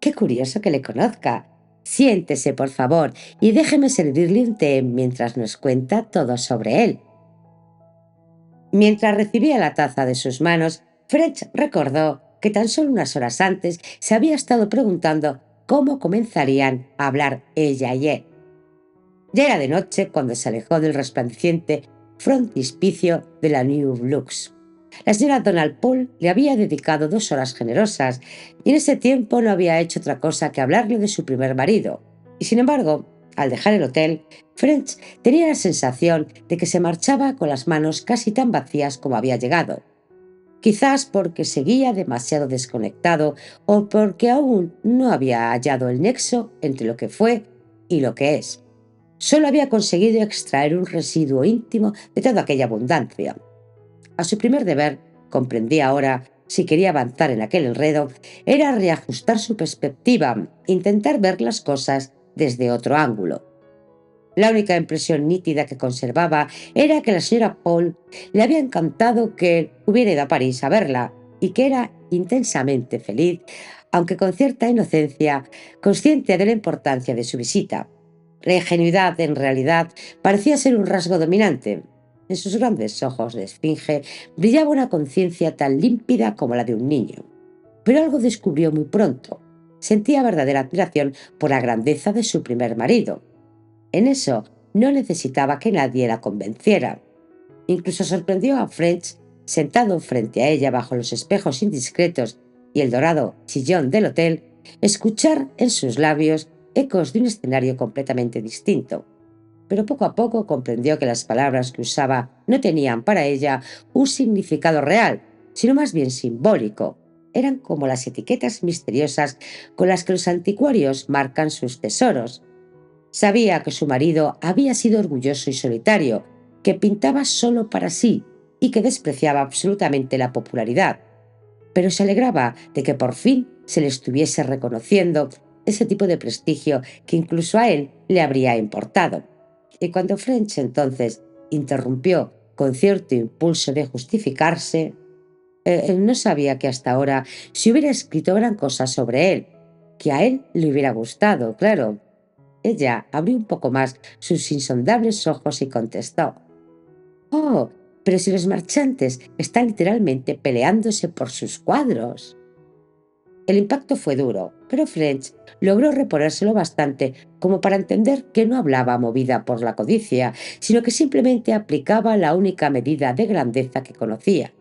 Qué curioso que le conozca. Siéntese, por favor, y déjeme servirle un té mientras nos cuenta todo sobre él». Mientras recibía la taza de sus manos, Fletch recordó que tan solo unas horas antes se había estado preguntando cómo comenzarían a hablar ella y él. Ya era de noche cuando se alejó del resplandeciente frontispicio de la New Lux. La señora Donald Poole le había dedicado 2 horas generosas, y en ese tiempo no había hecho otra cosa que hablarle de su primer marido. Y sin embargo, al dejar el hotel, French tenía la sensación de que se marchaba con las manos casi tan vacías como había llegado. Quizás porque seguía demasiado desconectado, o porque aún no había hallado el nexo entre lo que fue y lo que es. Solo había conseguido extraer un residuo íntimo de toda aquella abundancia. A su primer deber, comprendía ahora, si quería avanzar en aquel enredo, era reajustar su perspectiva, intentar ver las cosas desde otro ángulo. La única impresión nítida que conservaba era que la señora Paul le había encantado que él hubiera ido a París a verla, y que era intensamente feliz, aunque con cierta inocencia, consciente de la importancia de su visita. La ingenuidad, en realidad, parecía ser un rasgo dominante. En sus grandes ojos de esfinge brillaba una conciencia tan límpida como la de un niño. Pero algo descubrió muy pronto. Sentía verdadera admiración por la grandeza de su primer marido. En eso no necesitaba que nadie la convenciera. Incluso sorprendió a French, sentado frente a ella bajo los espejos indiscretos y el dorado sillón del hotel, escuchar en sus labios ecos de un escenario completamente distinto. Pero poco a poco comprendió que las palabras que usaba no tenían para ella un significado real, sino más bien simbólico. Eran como las etiquetas misteriosas con las que los anticuarios marcan sus tesoros. Sabía que su marido había sido orgulloso y solitario, que pintaba solo para sí y que despreciaba absolutamente la popularidad, pero se alegraba de que por fin se le estuviese reconociendo ese tipo de prestigio que incluso a él le habría importado. Y cuando French entonces interrumpió con cierto impulso de justificarse, él no sabía que hasta ahora se hubiera escrito gran cosa sobre él, que a él le hubiera gustado, claro. Ella abrió un poco más sus insondables ojos y contestó: «Oh, pero si los marchantes están literalmente peleándose por sus cuadros». El impacto fue duro, pero French logró reponérselo bastante como para entender que no hablaba movida por la codicia, sino que simplemente aplicaba la única medida de grandeza que conocía.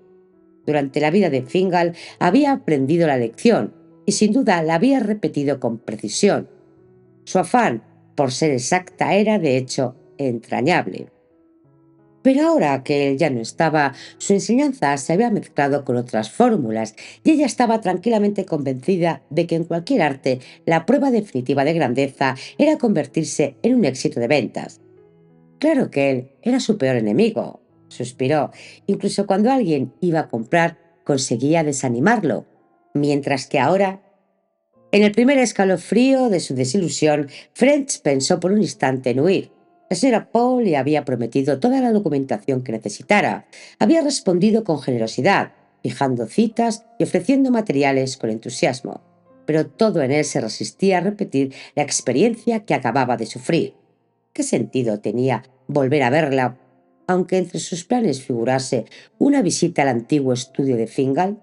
Durante la vida de Fingal había aprendido la lección, y sin duda la había repetido con precisión. Su afán por ser exacta era, de hecho, entrañable. Pero ahora que él ya no estaba, su enseñanza se había mezclado con otras fórmulas, y ella estaba tranquilamente convencida de que en cualquier arte la prueba definitiva de grandeza era convertirse en un éxito de ventas. Claro que él era su peor enemigo, suspiró. Incluso cuando alguien iba a comprar, conseguía desanimarlo, mientras que ahora... En el primer escalofrío de su desilusión, French pensó por un instante en huir. La señora Paul le había prometido toda la documentación que necesitara. Había respondido con generosidad, fijando citas y ofreciendo materiales con entusiasmo. Pero todo en él se resistía a repetir la experiencia que acababa de sufrir. ¿Qué sentido tenía volver a verla, aunque entre sus planes figurase una visita al antiguo estudio de Fingal?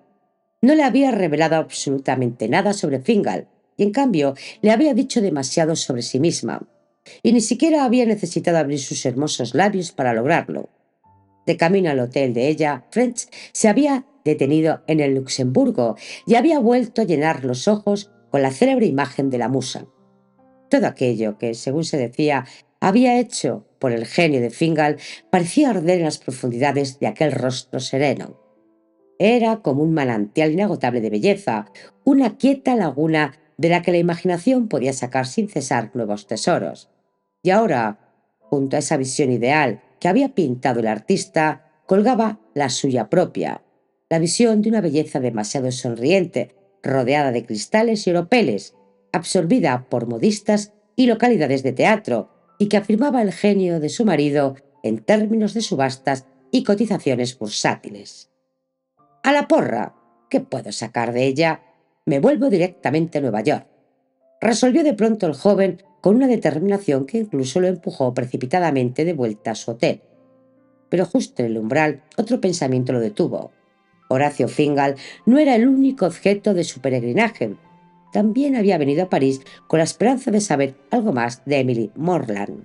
No le había revelado absolutamente nada sobre Fingal, y en cambio le había dicho demasiado sobre sí misma. y ni siquiera había necesitado abrir sus hermosos labios para lograrlo. De camino al hotel de ella, French se había detenido en el Luxemburgo y había vuelto a llenar los ojos con la célebre imagen de la musa. Todo aquello que, según se decía, había hecho por el genio de Fingal parecía arder en las profundidades de aquel rostro sereno. Era como un manantial inagotable de belleza, una quieta laguna de la que la imaginación podía sacar sin cesar nuevos tesoros. Y ahora, junto a esa visión ideal que había pintado el artista, colgaba la suya propia, la visión de una belleza demasiado sonriente, rodeada de cristales y oropeles, absorbida por modistas y localidades de teatro, y que afirmaba el genio de su marido en términos de subastas y cotizaciones bursátiles. A la porra. ¿Qué puedo sacar de ella? Me vuelvo directamente a Nueva York. Resolvió de pronto el joven con una determinación que incluso lo empujó precipitadamente de vuelta a su hotel. Pero justo en el umbral, otro pensamiento lo detuvo. Horacio Fingal no era el único objeto de su peregrinaje. También había venido a París con la esperanza de saber algo más de Emily Morland.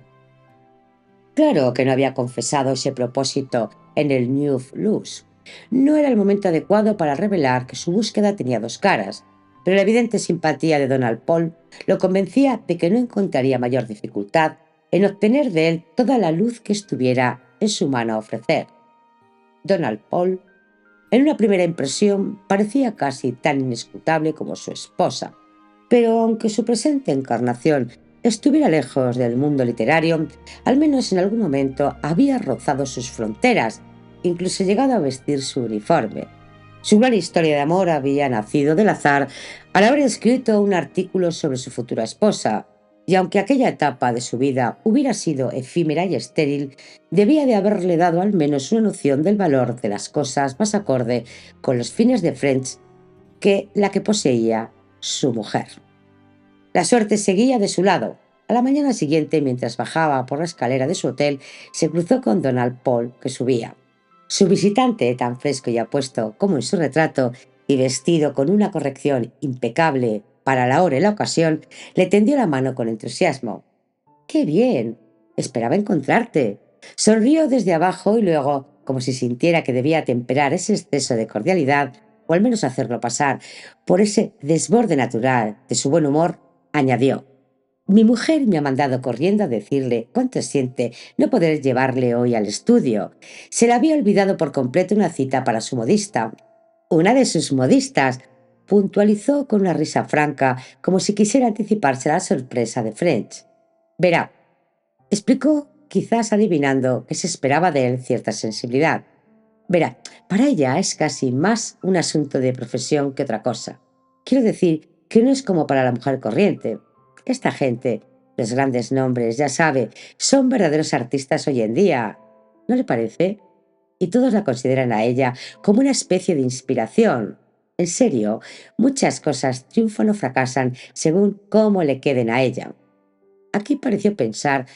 Claro que no había confesado ese propósito en el New Luz. No era el momento adecuado para revelar que su búsqueda tenía dos caras, pero la evidente simpatía de Donald Paul lo convencía de que no encontraría mayor dificultad en obtener de él toda la luz que estuviera en su mano a ofrecer. Donald Paul, en una primera impresión, parecía casi tan inescrutable como su esposa, pero aunque su presente encarnación estuviera lejos del mundo literario, al menos en algún momento había rozado sus fronteras, incluso llegado a vestir su uniforme. Su gran historia de amor había nacido del azar al haber escrito un artículo sobre su futura esposa, y aunque aquella etapa de su vida hubiera sido efímera y estéril, debía de haberle dado al menos una noción del valor de las cosas más acorde con los fines de French que la que poseía su mujer. La suerte seguía de su lado. A la mañana siguiente, mientras bajaba por la escalera de su hotel, se cruzó con Donald Paul, que subía. Su visitante, tan fresco y apuesto como en su retrato, y vestido con una corrección impecable para la hora y la ocasión, le tendió la mano con entusiasmo. ¡Qué bien! Esperaba encontrarte. Sonrió desde abajo y luego, como si sintiera que debía temperar ese exceso de cordialidad, o al menos hacerlo pasar por ese desborde natural de su buen humor, añadió: Mi mujer me ha mandado corriendo a decirle cuánto siente no poder llevarle hoy al estudio. Se le había olvidado por completo una cita para su modista. Una de sus modistas, puntualizó con una risa franca, como si quisiera anticiparse a la sorpresa de French. Verá, explicó, quizás adivinando que se esperaba de él cierta sensibilidad. Verá, para ella es casi más un asunto de profesión que otra cosa. Quiero decir que no es como para la mujer corriente. Esta gente, los grandes nombres, ya sabe, son verdaderos artistas hoy en día. ¿No le parece? Y todos la consideran a ella como una especie de inspiración. En serio, muchas cosas triunfan o fracasan según cómo le queden a ella. Aquí pareció pensar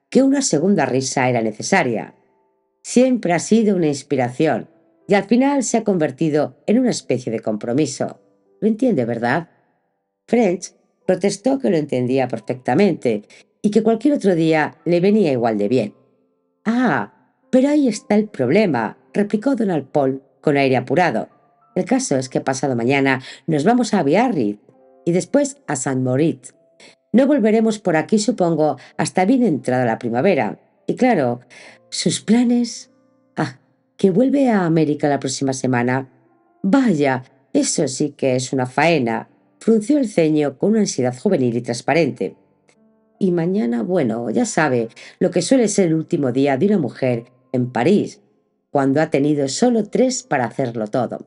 que una segunda risa era necesaria. Siempre ha sido una inspiración y al final se ha convertido en una especie de compromiso. ¿Lo entiende, verdad? French protestó que lo entendía perfectamente y que cualquier otro día le venía igual de bien. Ah, pero ahí está el problema, replicó Donald Paul con aire apurado. El caso es que pasado mañana nos vamos a Biarritz y después a Saint Moritz. No volveremos por aquí, supongo, hasta bien entrada la primavera. Y claro, sus planes... Ah, que vuelve a América la próxima semana. Vaya, eso sí que es una faena. Frunció el ceño con una ansiedad juvenil y transparente. Y mañana, bueno, ya sabe, lo que suele ser el último día de una mujer en París, cuando ha tenido solo 3 para hacerlo todo.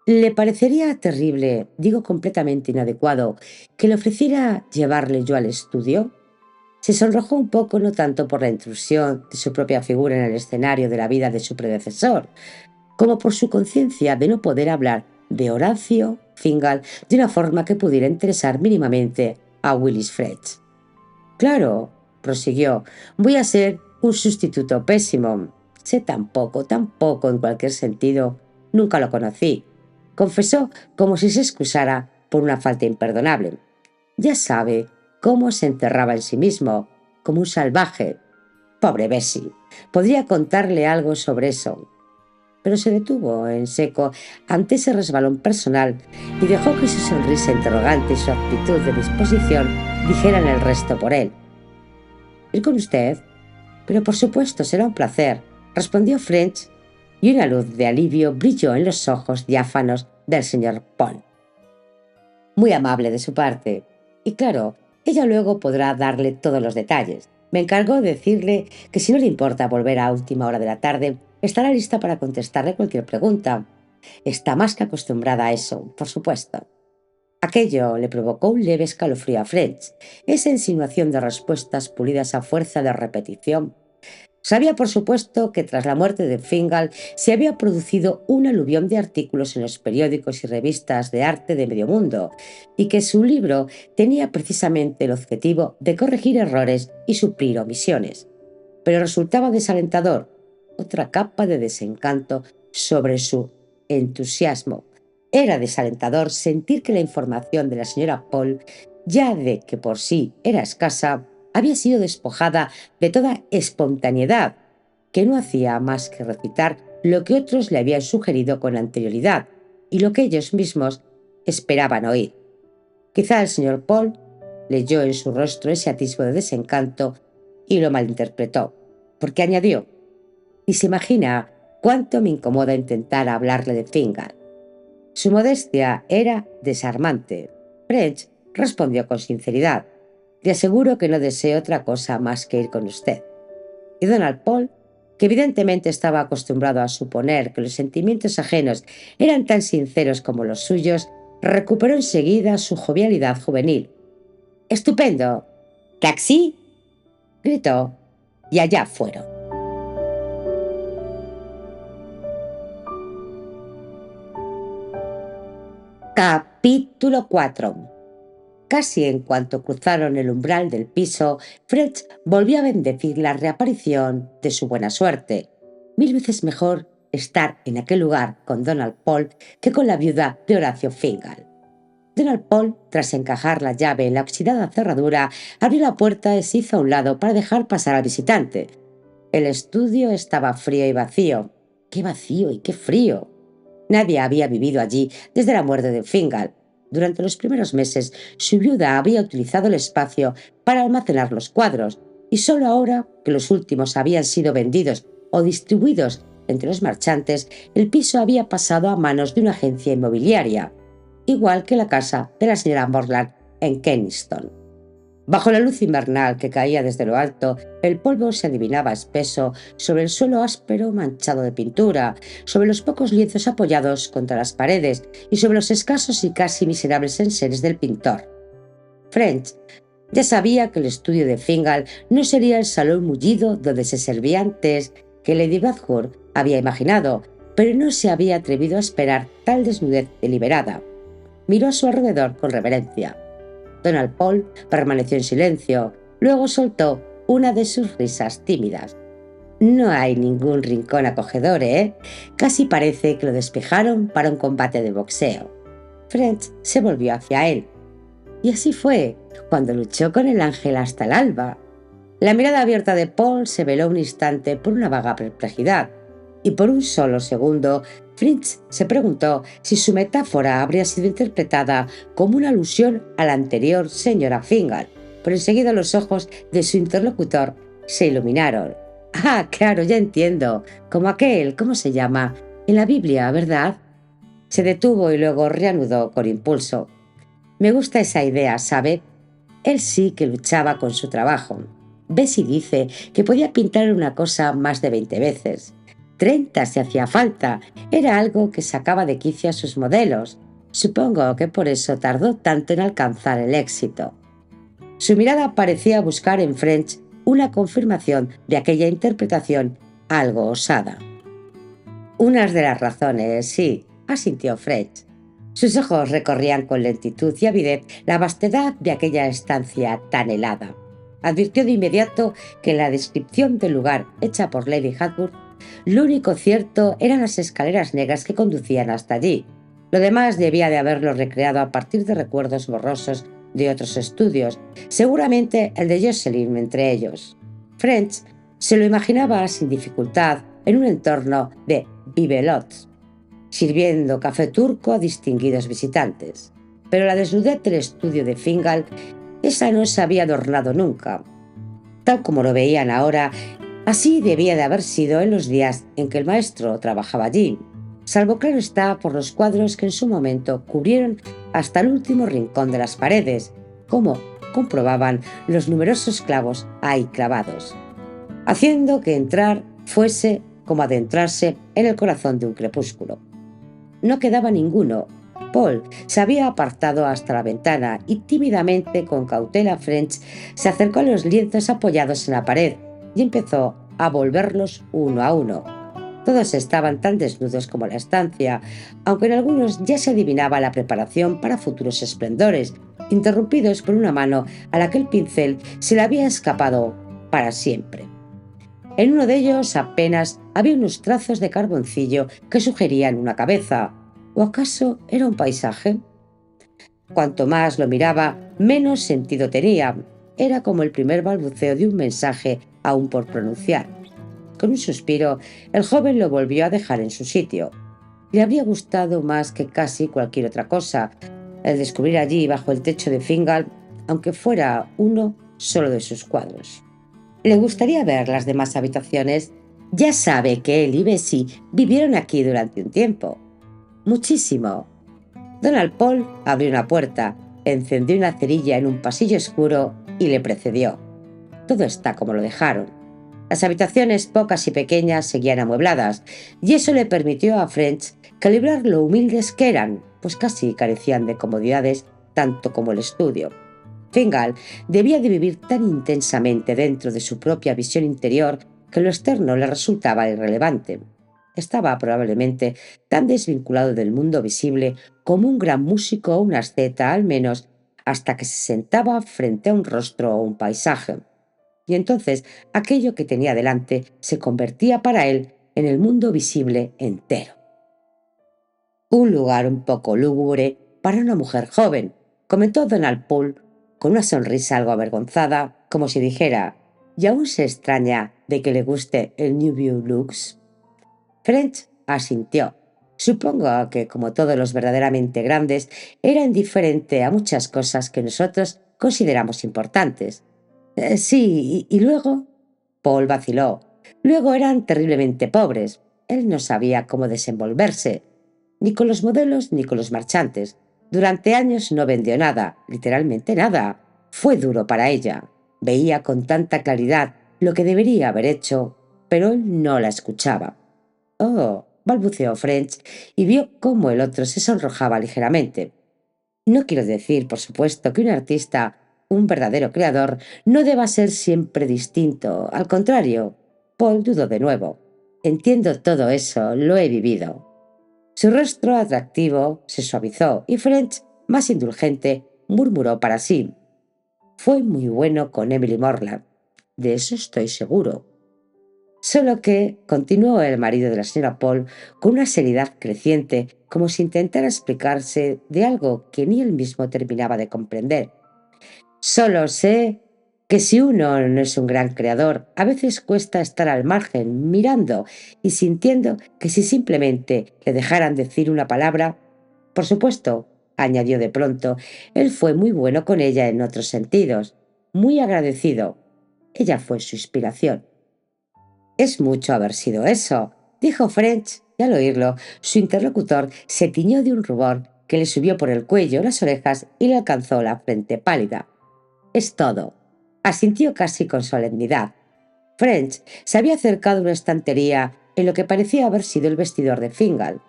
¿Le parecería terrible, digo completamente inadecuado, que le ofreciera llevarle yo al estudio? Se sonrojó un poco, no tanto por la intrusión de su propia figura en el escenario de la vida de su predecesor, como por su conciencia de no poder hablar de Horacio Fingal de una forma que pudiera interesar mínimamente a Willis French. Claro, prosiguió, voy a ser un sustituto pésimo. Sé tan poco en cualquier sentido. Nunca lo conocí. Confesó como si se excusara por una falta imperdonable. Ya sabe cómo se encerraba en sí mismo. como un salvaje. Pobre Bessie, podría contarle algo sobre eso. Pero se detuvo en seco ante ese resbalón personal y dejó que su sonrisa interrogante y su actitud de disposición dijeran el resto por él. «¿Ir con usted? Pero por supuesto, será un placer», respondió French, y una luz de alivio brilló en los ojos diáfanos del señor Paul. Muy amable de su parte. Y claro, ella luego podrá darle todos los detalles. Me encargó de decirle que si no le importa volver a última hora de la tarde, estará lista para contestarle cualquier pregunta. Está más que acostumbrada a eso, por supuesto. Aquello le provocó un leve escalofrío a French, esa insinuación de respuestas pulidas a fuerza de repetición. Sabía, por supuesto, que tras la muerte de Fingal se había producido un aluvión de artículos en los periódicos y revistas de arte de medio mundo, y que su libro tenía precisamente el objetivo de corregir errores y suplir omisiones. Pero resultaba desalentador, otra capa de desencanto sobre su entusiasmo. Era desalentador sentir que la información de la señora Paul, ya de que por sí era escasa, había sido despojada de toda espontaneidad, que no hacía más que recitar lo que otros le habían sugerido con anterioridad y lo que ellos mismos esperaban oír. Quizá el señor Paul leyó en su rostro ese atisbo de desencanto y lo malinterpretó, porque añadió: «Y se imagina cuánto me incomoda intentar hablarle de Fingal». Su modestia era desarmante. French respondió con sinceridad: «Le aseguro que no deseo otra cosa más que ir con usted». Y Donald Paul, que evidentemente estaba acostumbrado a suponer que los sentimientos ajenos eran tan sinceros como los suyos, recuperó enseguida su jovialidad juvenil. «¡Estupendo! ¡Taxi!», gritó, y allá fueron. Capítulo 4. Casi en cuanto cruzaron el umbral del piso, French volvió a bendecir la reaparición de su buena suerte. 1000 veces mejor estar en aquel lugar con Donald Paul que con la viuda de Horacio Fingal. Donald Paul, tras encajar la llave en la oxidada cerradura, abrió la puerta y se hizo a un lado para dejar pasar al visitante. El estudio estaba frío y vacío. ¡Qué vacío y qué frío! Nadie había vivido allí desde la muerte de Fingal. Durante los primeros meses, su viuda había utilizado el espacio para almacenar los cuadros, y solo ahora que los últimos habían sido vendidos o distribuidos entre los marchantes, el piso había pasado a manos de una agencia inmobiliaria, igual que la casa de la señora Morland en Kensington. Bajo la luz invernal que caía desde lo alto, el polvo se adivinaba espeso sobre el suelo áspero manchado de pintura, sobre los pocos lienzos apoyados contra las paredes y sobre los escasos y casi miserables enseres del pintor. French ya sabía que el estudio de Fingal no sería el salón mullido donde se servía antes que Lady Bathurst había imaginado, pero no se había atrevido a esperar tal desnudez deliberada. Miró a su alrededor con reverencia. Donald Paul permaneció en silencio, luego soltó una de sus risas tímidas. «No hay ningún rincón acogedor, ¿eh? Casi parece que lo despejaron para un combate de boxeo». French se volvió hacia él. «Y así fue, cuando luchó con el ángel hasta el alba». La mirada abierta de Paul se veló un instante por una vaga perplejidad, y por un solo segundo French se preguntó si su metáfora habría sido interpretada como una alusión a la anterior señora Fingal, pero enseguida los ojos de su interlocutor se iluminaron. «Ah, claro, ya entiendo, como aquel, ¿cómo se llama? En la Biblia, ¿verdad?». Se detuvo y luego reanudó con impulso. «Me gusta esa idea, ¿sabe? Él sí que luchaba con su trabajo. Bessie dice que podía pintar una cosa más de 20 veces. 30 si hacía falta. Era algo que sacaba de quicio a sus modelos. Supongo que por eso tardó tanto en alcanzar el éxito». Su mirada parecía buscar en French una confirmación de aquella interpretación algo osada. «Unas de las razones, sí», asintió French. Sus ojos recorrían con lentitud y avidez la vastedad de aquella estancia tan helada. Advirtió de inmediato que en la descripción del lugar hecha por Lady Hatburn, lo único cierto eran las escaleras negras que conducían hasta allí. Lo demás debía de haberlo recreado a partir de recuerdos borrosos de otros estudios, seguramente el de Jocelyn entre ellos. French se lo imaginaba sin dificultad en un entorno de bibelots, sirviendo café turco a distinguidos visitantes. Pero la desnudez del estudio de Fingal, esa no se había adornado nunca. Tal como lo veían ahora, así debía de haber sido en los días en que el maestro trabajaba allí, salvo claro está por los cuadros que en su momento cubrieron hasta el último rincón de las paredes, como comprobaban los numerosos clavos ahí clavados, haciendo que entrar fuese como adentrarse en el corazón de un crepúsculo. No quedaba ninguno. Paul se había apartado hasta la ventana y tímidamente, con cautela, French se acercó a los lienzos apoyados en la pared y empezó a volverlos uno a uno. Todos estaban tan desnudos como la estancia, aunque en algunos ya se adivinaba la preparación para futuros esplendores, interrumpidos por una mano a la que el pincel se le había escapado para siempre. En uno de ellos apenas había unos trazos de carboncillo que sugerían una cabeza. ¿O acaso era un paisaje? Cuanto más lo miraba, menos sentido tenía. Era como el primer balbuceo de un mensaje aún por pronunciar. Con un suspiro, el joven lo volvió a dejar en su sitio. Le habría gustado más que casi cualquier otra cosa el descubrir allí, bajo el techo de Fingal, aunque fuera uno solo de sus cuadros. Le gustaría ver las demás habitaciones. Ya sabe que él y Bessie vivieron aquí durante un tiempo. Muchísimo. Donald Paul abrió una puerta, encendió una cerilla en un pasillo oscuro y le precedió. Todo está como lo dejaron. Las habitaciones, pocas y pequeñas, seguían amuebladas, y eso le permitió a French calibrar lo humildes que eran, pues casi carecían de comodidades tanto como el estudio. Fingal debía de vivir tan intensamente dentro de su propia visión interior que lo externo le resultaba irrelevante. Estaba probablemente tan desvinculado del mundo visible como un gran músico o un asceta, al menos hasta que se sentaba frente a un rostro o un paisaje. Y entonces aquello que tenía delante se convertía para él en el mundo visible entero. Un lugar un poco lúgubre para una mujer joven, comentó Donald Poole con una sonrisa algo avergonzada, como si dijera: ¿y aún se extraña de que le guste el New View Lux? French asintió. Supongo que, como todos los verdaderamente grandes, era indiferente a muchas cosas que nosotros consideramos importantes. Sí, y luego... Paul vaciló. Luego eran terriblemente pobres. Él no sabía cómo desenvolverse, ni con los modelos ni con los marchantes. Durante años no vendió nada, literalmente nada. Fue duro para ella. Veía con tanta claridad lo que debería haber hecho, pero él no la escuchaba. Oh, balbuceó French y vio cómo el otro se sonrojaba ligeramente. No quiero decir, por supuesto, que un artista, un verdadero creador, no deba ser siempre distinto. Al contrario, Paul dudó de nuevo. Entiendo todo eso, lo he vivido. Su rostro atractivo se suavizó y French, más indulgente, murmuró para sí: fue muy bueno con Emily Morland. De eso estoy seguro. Solo que, continuó el marido de la señora Paul con una seriedad creciente, como si intentara explicarse de algo que ni él mismo terminaba de comprender. Solo sé que si uno no es un gran creador, a veces cuesta estar al margen, mirando y sintiendo que si simplemente le dejaran decir una palabra... Por supuesto, añadió de pronto, él fue muy bueno con ella en otros sentidos, muy agradecido. Ella fue su inspiración. Es mucho haber sido eso, dijo French, y al oírlo, su interlocutor se tiñó de un rubor que le subió por el cuello, las orejas y le alcanzó la frente pálida. Es todo, asintió casi con solemnidad. French se había acercado a una estantería en lo que parecía haber sido el vestidor de Fingal.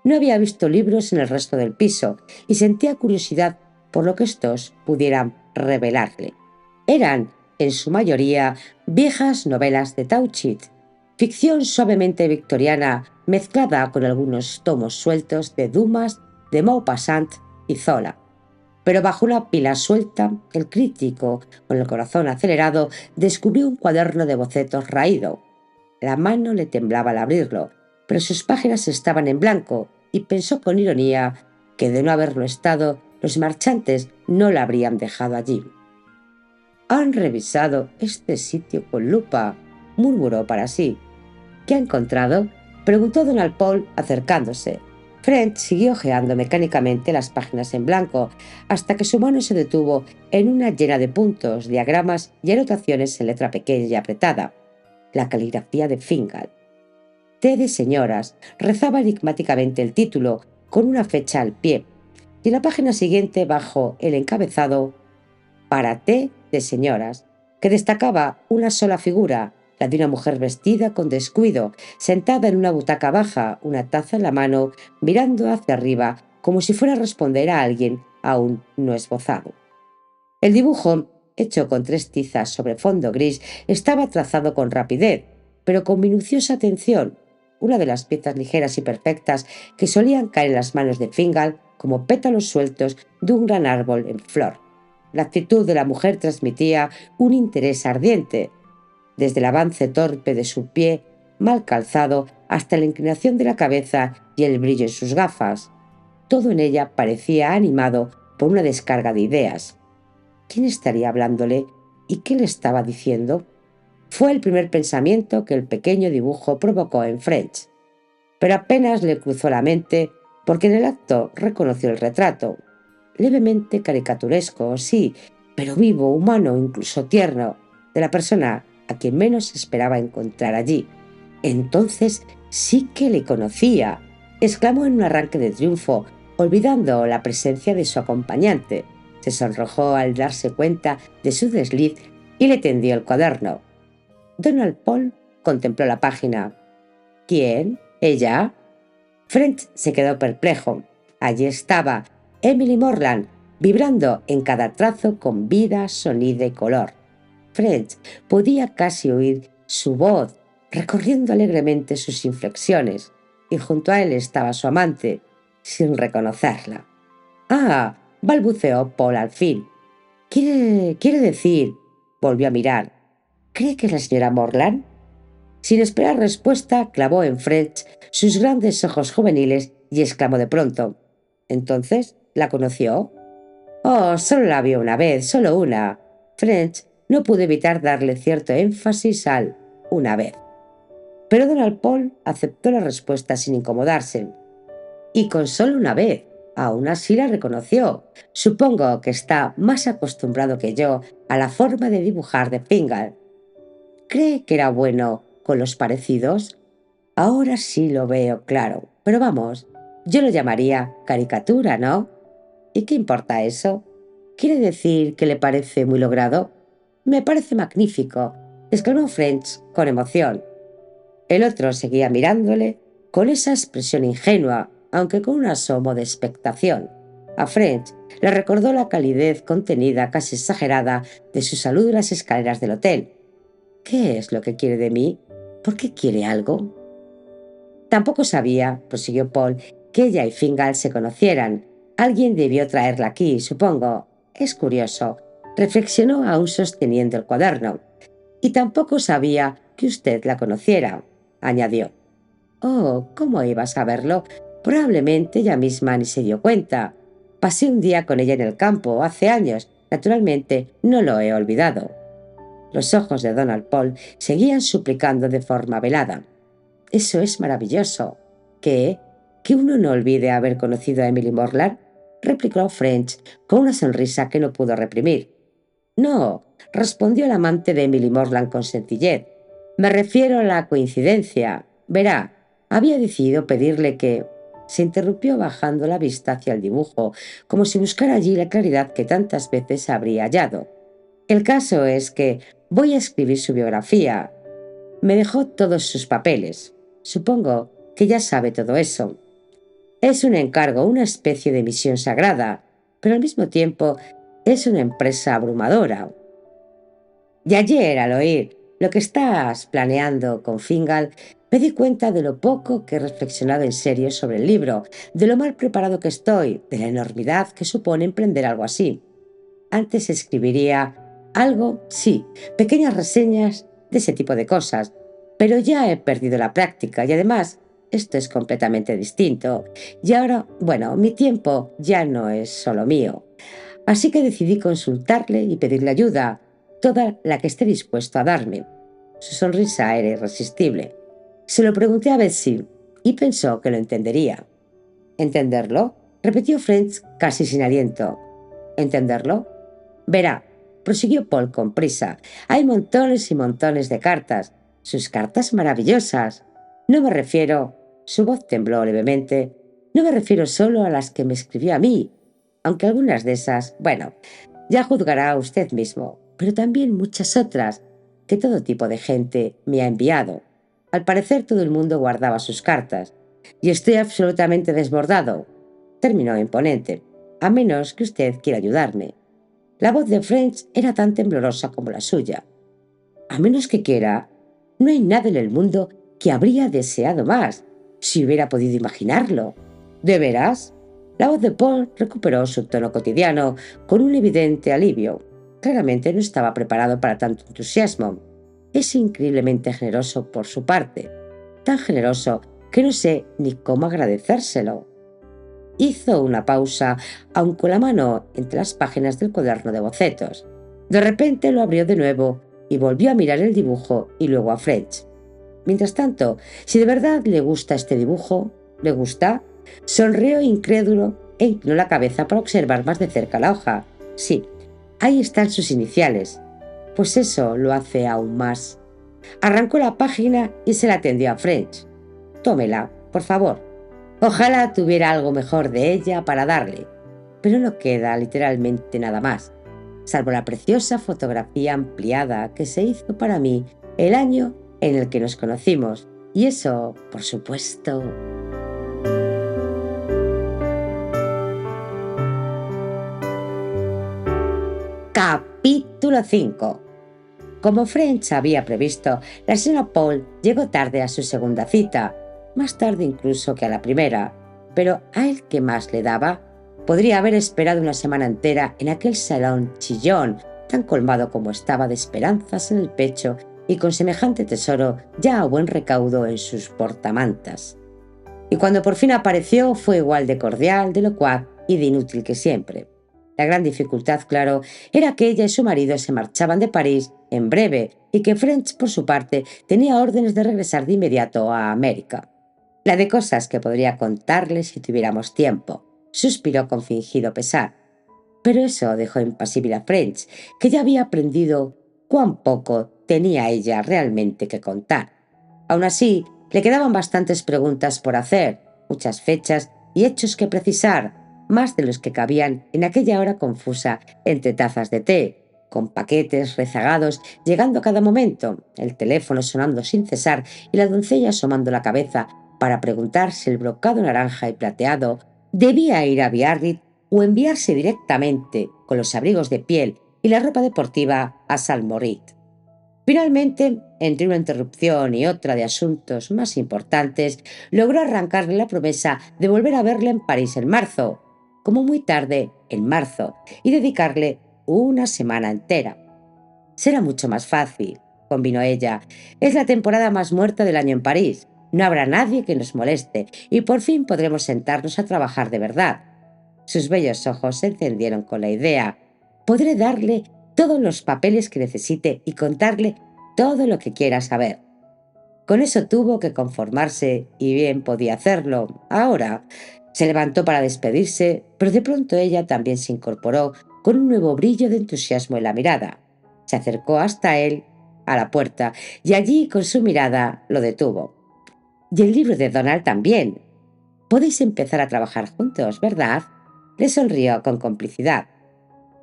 No había visto libros en el resto del piso y sentía curiosidad por lo que estos pudieran revelarle. Eran, en su mayoría, viejas novelas de Tauchnitz, ficción suavemente victoriana mezclada con algunos tomos sueltos de Dumas, de Maupassant y Zola. Pero bajo una pila suelta, el crítico, con el corazón acelerado, descubrió un cuaderno de bocetos raído. La mano le temblaba al abrirlo, pero sus páginas estaban en blanco y pensó con ironía que, de no haberlo estado, los marchantes no la habrían dejado allí. «Han revisado este sitio con lupa», murmuró para sí. «¿Qué ha encontrado?», preguntó Donald Paul acercándose. French siguió hojeando mecánicamente las páginas en blanco hasta que su mano se detuvo en una llena de puntos, diagramas y anotaciones en letra pequeña y apretada. La caligrafía de Fingal. «Té de señoras», rezaba enigmáticamente el título, con una fecha al pie, y en la página siguiente, bajo el encabezado «Para té de señoras», que destacaba una sola figura, la de una mujer vestida con descuido, sentada en una butaca baja, una taza en la mano, mirando hacia arriba, como si fuera a responder a alguien aún no esbozado. El dibujo, hecho con 3 tizas sobre fondo gris, estaba trazado con rapidez, pero con minuciosa atención, una de las piezas ligeras y perfectas que solían caer en las manos de Fingal como pétalos sueltos de un gran árbol en flor. La actitud de la mujer transmitía un interés ardiente, desde el avance torpe de su pie mal calzado hasta la inclinación de la cabeza y el brillo en sus gafas. Todo en ella parecía animado por una descarga de ideas. ¿Quién estaría hablándole y qué le estaba diciendo? Fue el primer pensamiento que el pequeño dibujo provocó en French, pero apenas le cruzó la mente porque en el acto reconoció el retrato. Levemente caricaturesco, sí, pero vivo, humano, incluso tierno, de la persona a quien menos esperaba encontrar allí. Entonces sí que le conocía, exclamó en un arranque de triunfo, olvidando la presencia de su acompañante. Se sonrojó al darse cuenta de su desliz y le tendió el cuaderno. Donald Paul contempló la página. ¿Quién? ¿Ella? French se quedó perplejo. Allí estaba Emily Morland, vibrando en cada trazo con vida, sonido y color. French podía casi oír su voz recorriendo alegremente sus inflexiones, y junto a él estaba su amante, sin reconocerla. «Ah», balbuceó Paul al fin. «Quiere decir», volvió a mirar, «¿cree que es la señora Morland?» Sin esperar respuesta, clavó en French sus grandes ojos juveniles y exclamó de pronto: «¿Entonces la conoció?» «Oh, solo la vio una vez, solo una». French no pudo evitar darle cierto énfasis al «una vez». Pero Donald Paul aceptó la respuesta sin incomodarse. «Y con solo una vez. Aún así la reconoció. Supongo que está más acostumbrado que yo a la forma de dibujar de Fingal. ¿Cree que era bueno con los parecidos?» «Ahora sí lo veo claro, pero vamos, yo lo llamaría caricatura, ¿no?» «¿Y qué importa eso? ¿Quiere decir que le parece muy logrado?» «Me parece magnífico», exclamó French con emoción. El otro seguía mirándole con esa expresión ingenua, aunque con un asomo de expectación. A French le recordó la calidez contenida, casi exagerada, de su saludo en las escaleras del hotel. «¿Qué es lo que quiere de mí? ¿Por qué quiere algo?» «Tampoco sabía», prosiguió Paul, «que ella y Fingal se conocieran. Alguien debió traerla aquí, supongo. Es curioso», reflexionó aún sosteniendo el cuaderno. «Y tampoco sabía que usted la conociera», añadió. «Oh, ¿cómo iba a saberlo? Probablemente ella misma ni se dio cuenta. Pasé un día con ella en el campo, hace años. Naturalmente, no lo he olvidado». Los ojos de Donald Paul seguían suplicando de forma velada. «Eso es maravilloso». «¿Qué? ¿Que uno no olvide haber conocido a Emily Morland?», replicó French con una sonrisa que no pudo reprimir. «No», respondió el amante de Emily Morland con sencillez. «Me refiero a la coincidencia. Verá, había decidido pedirle que...» Se interrumpió bajando la vista hacia el dibujo, como si buscara allí la claridad que tantas veces habría hallado. «El caso es que voy a escribir su biografía. Me dejó todos sus papeles. Supongo que ya sabe todo eso. Es un encargo, una especie de misión sagrada, pero al mismo tiempo es una empresa abrumadora. Y ayer, al oír lo que estás planeando con Fingal, me di cuenta de lo poco que he reflexionado en serio sobre el libro, de lo mal preparado que estoy, de la enormidad que supone emprender algo así. Antes escribiría algo, sí, pequeñas reseñas de ese tipo de cosas, pero ya he perdido la práctica y además esto es completamente distinto. Y ahora, bueno, mi tiempo ya no es solo mío. Así que decidí consultarle y pedirle ayuda, toda la que esté dispuesto a darme. Su sonrisa era irresistible. Se lo pregunté a Betsy y pensó que lo entendería. ¿Entenderlo? Repitió French casi sin aliento. ¿Entenderlo? Verá, prosiguió Paul con prisa. Hay montones y montones de cartas. Sus cartas maravillosas. No me refiero... Su voz tembló levemente. No me refiero solo a las que me escribió a mí, aunque algunas de esas, bueno, ya juzgará usted mismo, pero también muchas otras que todo tipo de gente me ha enviado. Al parecer todo el mundo guardaba sus cartas, y estoy absolutamente desbordado. Terminó imponente, a menos que usted quiera ayudarme. La voz de French era tan temblorosa como la suya. A menos que quiera, no hay nada en el mundo que habría deseado más, si hubiera podido imaginarlo. ¿De veras? La voz de Paul recuperó su tono cotidiano con un evidente alivio. Claramente no estaba preparado para tanto entusiasmo. Es increíblemente generoso por su parte, tan generoso que no sé ni cómo agradecérselo. Hizo una pausa, aun con la mano entre las páginas del cuaderno de bocetos. De repente lo abrió de nuevo y volvió a mirar el dibujo y luego a French. Mientras tanto, si de verdad le gusta este dibujo, ¿le gusta? Sonrió incrédulo e inclinó la cabeza para observar más de cerca la hoja. Sí, ahí están sus iniciales. Pues eso lo hace aún más. Arrancó la página y se la tendió a French. Tómela, por favor. Ojalá tuviera algo mejor de ella para darle, pero no queda literalmente nada más, salvo la preciosa fotografía ampliada que se hizo para mí el año en el que nos conocimos. Y eso, por supuesto. Capítulo 5. Como French había previsto, la señora Paul llegó tarde a su segunda cita, más tarde incluso que a la primera, pero a él que más le daba, podría haber esperado una semana entera en aquel salón chillón, tan colmado como estaba de esperanzas en el pecho y con semejante tesoro ya a buen recaudo en sus portamantas. Y cuando por fin apareció fue igual de cordial, de locuaz y de inútil que siempre. La gran dificultad, claro, era que ella y su marido se marchaban de París en breve y que French, por su parte, tenía órdenes de regresar de inmediato a América. La de cosas que podría contarle si tuviéramos tiempo, suspiró con fingido pesar. Pero eso dejó impasible a French, que ya había aprendido cuán poco tenía ella realmente que contar. Aún así, le quedaban bastantes preguntas por hacer, muchas fechas y hechos que precisar, más de los que cabían en aquella hora confusa entre tazas de té, con paquetes rezagados llegando a cada momento, el teléfono sonando sin cesar y la doncella asomando la cabeza para preguntar si el brocado naranja y plateado debía ir a Biarritz o enviarse directamente con los abrigos de piel y la ropa deportiva a Salmorit. Finalmente, entre una interrupción y otra de asuntos más importantes, logró arrancarle la promesa de volver a verle en París en marzo, como muy tarde en marzo, y dedicarle una semana entera. Será mucho más fácil, convino ella. Es la temporada más muerta del año en París. No habrá nadie que nos moleste y por fin podremos sentarnos a trabajar de verdad. Sus bellos ojos se encendieron con la idea. Podré darle todos los papeles que necesite y contarle todo lo que quiera saber. Con eso tuvo que conformarse y bien podía hacerlo. Ahora se levantó para despedirse, pero de pronto ella también se incorporó con un nuevo brillo de entusiasmo en la mirada. Se acercó hasta él, a la puerta, y allí con su mirada lo detuvo. Y el libro de Donald también. Podéis empezar a trabajar juntos, ¿verdad? Le sonrió con complicidad.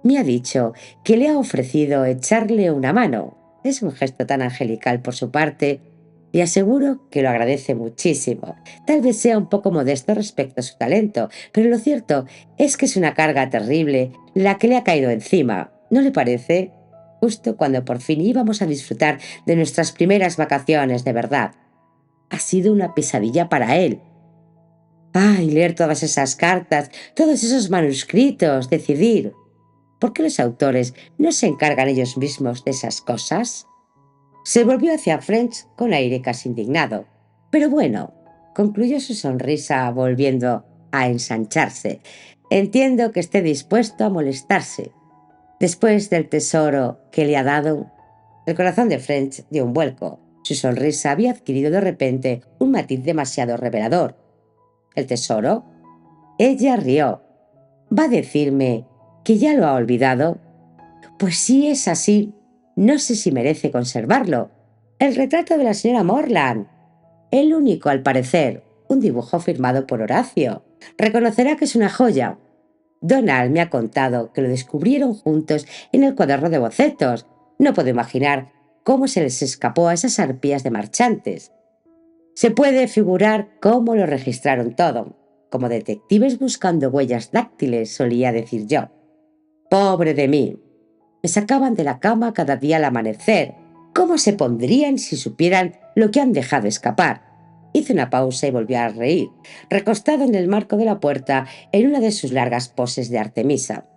Me ha dicho que le ha ofrecido echarle una mano. Es un gesto tan angelical por su parte y aseguro que lo agradece muchísimo. Tal vez sea un poco modesto respecto a su talento, pero lo cierto es que es una carga terrible la que le ha caído encima. ¿No le parece? Justo cuando por fin íbamos a disfrutar de nuestras primeras vacaciones de verdad. Ha sido una pesadilla para él. Ay, leer todas esas cartas, todos esos manuscritos, decidir. ¿Por qué los autores no se encargan ellos mismos de esas cosas? Se volvió hacia French con aire casi indignado. Pero bueno, concluyó su sonrisa volviendo a ensancharse. Entiendo que esté dispuesto a molestarse. Después del tesoro que le ha dado, el corazón de French dio un vuelco. Su sonrisa había adquirido de repente un matiz demasiado revelador. ¿El tesoro? Ella rió. ¿Va a decirme que ya lo ha olvidado? Pues si es así, no sé si merece conservarlo. El retrato de la señora Morland. El único, al parecer, un dibujo firmado por Horacio. Reconocerá que es una joya. Donald me ha contado que lo descubrieron juntos en el cuaderno de bocetos. No puedo imaginar cómo se les escapó a esas arpías de marchantes. Se puede figurar cómo lo registraron todo, como detectives buscando huellas dáctiles, solía decir yo. Pobre de mí. Me sacaban de la cama cada día al amanecer. ¿Cómo se pondrían si supieran lo que han dejado escapar? Hice una pausa y volvió a reír, recostado en el marco de la puerta en una de sus largas poses de Artemisa.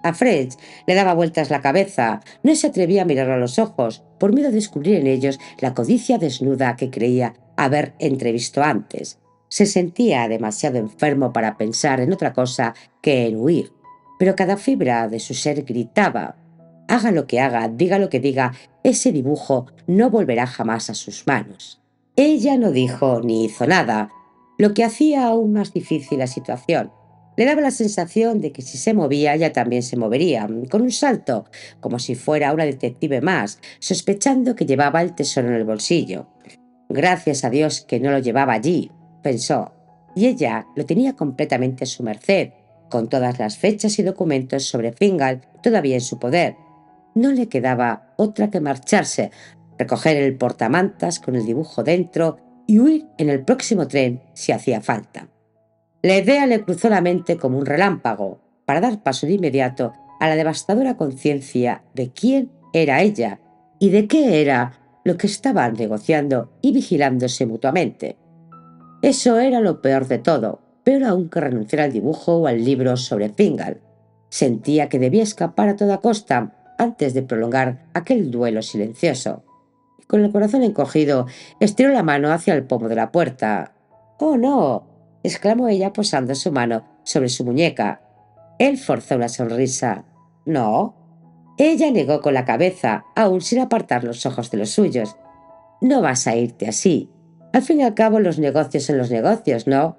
A Fred le daba vueltas la cabeza, no se atrevía a mirarlo a los ojos, por miedo a descubrir en ellos la codicia desnuda que creía haber entrevisto antes. Se sentía demasiado enfermo para pensar en otra cosa que en huir, pero cada fibra de su ser gritaba: haga lo que haga, diga lo que diga, ese dibujo no volverá jamás a sus manos. Ella no dijo ni hizo nada, lo que hacía aún más difícil la situación. Le daba la sensación de que si se movía, ella también se movería, con un salto, como si fuera una detective más, sospechando que llevaba el tesoro en el bolsillo. Gracias a Dios que no lo llevaba allí, pensó, y ella lo tenía completamente a su merced, con todas las fechas y documentos sobre Fingal todavía en su poder. No le quedaba otra que marcharse, recoger el portamantas con el dibujo dentro y huir en el próximo tren si hacía falta. La idea le cruzó la mente como un relámpago, para dar paso de inmediato a la devastadora conciencia de quién era ella y de qué era lo que estaban negociando y vigilándose mutuamente. Eso era lo peor de todo, peor aún que renunciar al dibujo o al libro sobre Fingal. Sentía que debía escapar a toda costa antes de prolongar aquel duelo silencioso. Con el corazón encogido, estiró la mano hacia el pomo de la puerta. «¡Oh, no!», exclamó ella posando su mano sobre su muñeca. Él forzó una sonrisa. «¿No?». Ella negó con la cabeza, aún sin apartar los ojos de los suyos. «No vas a irte así. Al fin y al cabo los negocios son los negocios, ¿no?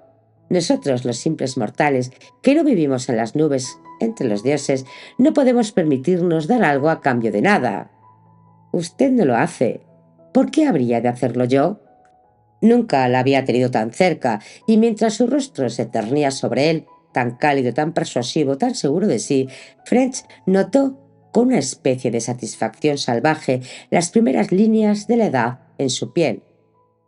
Nosotros, los simples mortales, que no vivimos en las nubes entre los dioses, no podemos permitirnos dar algo a cambio de nada». «Usted no lo hace. ¿Por qué habría de hacerlo yo?». Nunca la había tenido tan cerca, y mientras su rostro se cernía sobre él, tan cálido, tan persuasivo, tan seguro de sí, French notó con una especie de satisfacción salvaje las primeras líneas de la edad en su piel.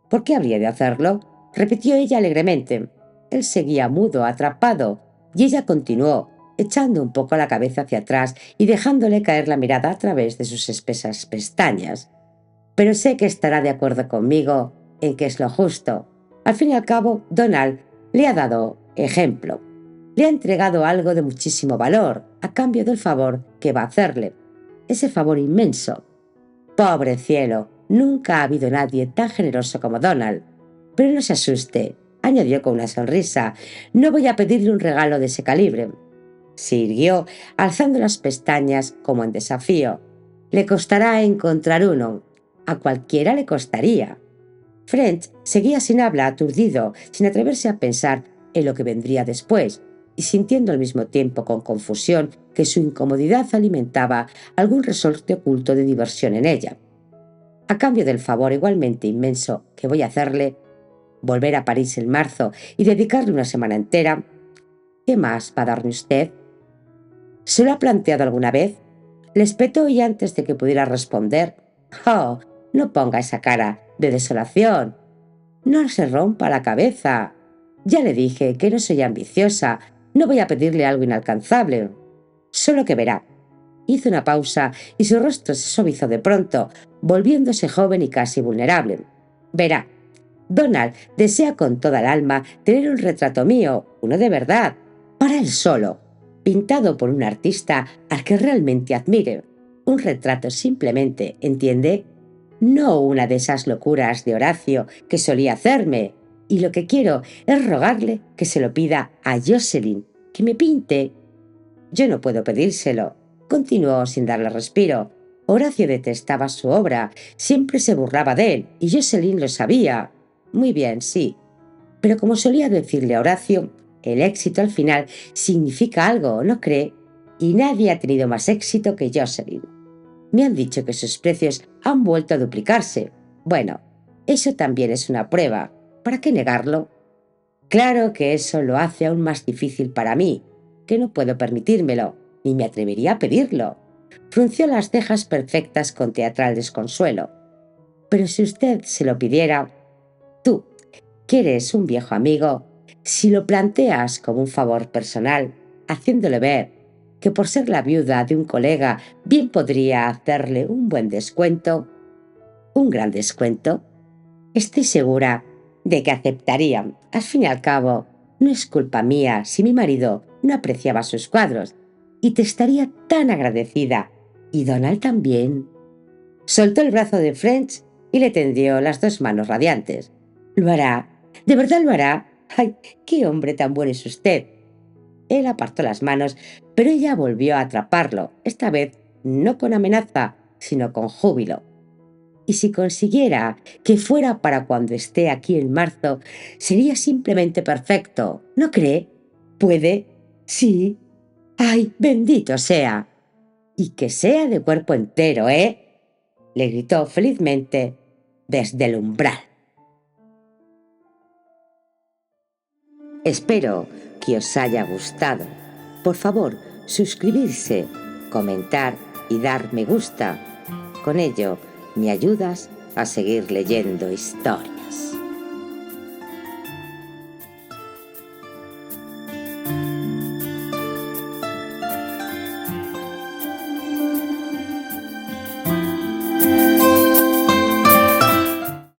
«¿Por qué habría de hacerlo?», repitió ella alegremente. Él seguía mudo, atrapado, y ella continuó, echando un poco la cabeza hacia atrás y dejándole caer la mirada a través de sus espesas pestañas. «Pero sé que estará de acuerdo conmigo en que es lo justo. Al fin y al cabo, Donald le ha dado ejemplo. Le ha entregado algo de muchísimo valor a cambio del favor que va a hacerle. Ese favor inmenso. Pobre cielo, nunca ha habido nadie tan generoso como Donald. Pero no se asuste», añadió con una sonrisa. «No voy a pedirle un regalo de ese calibre». Se irguió, alzando las pestañas como en desafío. «Le costará encontrar uno. A cualquiera le costaría». French seguía sin habla, aturdido, sin atreverse a pensar en lo que vendría después, y sintiendo al mismo tiempo con confusión que su incomodidad alimentaba algún resorte oculto de diversión en ella. «A cambio del favor igualmente inmenso que voy a hacerle, volver a París en marzo y dedicarle una semana entera, ¿qué más va a darme usted?». «¿Se lo ha planteado alguna vez?». Le espetó, y antes de que pudiera responder: «Oh, no ponga esa cara de desolación. No se rompa la cabeza. Ya le dije que no soy ambiciosa. No voy a pedirle algo inalcanzable. Solo que verá». Hizo una pausa y su rostro se suavizó de pronto, volviéndose joven y casi vulnerable. «Verá, Donald desea con toda el alma tener un retrato mío, uno de verdad, para él solo, pintado por un artista al que realmente admire. Un retrato simplemente, ¿entiende? No una de esas locuras de Horacio que solía hacerme. Y lo que quiero es rogarle que se lo pida a Jocelyn, que me pinte. Yo no puedo pedírselo, continuó sin darle respiro. Horacio detestaba su obra, siempre se burlaba de él, y Jocelyn lo sabía. Muy bien, sí. Pero como solía decirle a Horacio, el éxito al final significa algo, ¿no cree? Y nadie ha tenido más éxito que Jocelyn. Me han dicho que sus precios han vuelto a duplicarse. Bueno, eso también es una prueba. ¿Para qué negarlo? Claro que eso lo hace aún más difícil para mí, que no puedo permitírmelo, ni me atrevería a pedirlo. Frunció las cejas perfectas con teatral desconsuelo. Pero si usted se lo pidiera, tú, que eres un viejo amigo, si lo planteas como un favor personal, haciéndole ver que por ser la viuda de un colega bien podría hacerle un buen descuento, un gran descuento, estoy segura de que aceptaría. Al fin y al cabo, no es culpa mía si mi marido no apreciaba sus cuadros, y te estaría tan agradecida. Y Donald también. Soltó el brazo de French y le tendió las dos manos radiantes. Lo hará. ¿De verdad lo hará? ¡Ay, qué hombre tan bueno es usted! Él apartó las manos, pero ella volvió a atraparlo, esta vez no con amenaza, sino con júbilo. Y si consiguiera que fuera para cuando esté aquí en marzo, sería simplemente perfecto, ¿no cree? ¿Puede? Sí. ¡Ay, bendito sea! Y que sea de cuerpo entero, ¿eh? Le gritó felizmente desde el umbral. Espero que os haya gustado. Por favor, suscribirse, comentar y dar me gusta. Con ello me ayudas a seguir leyendo historia.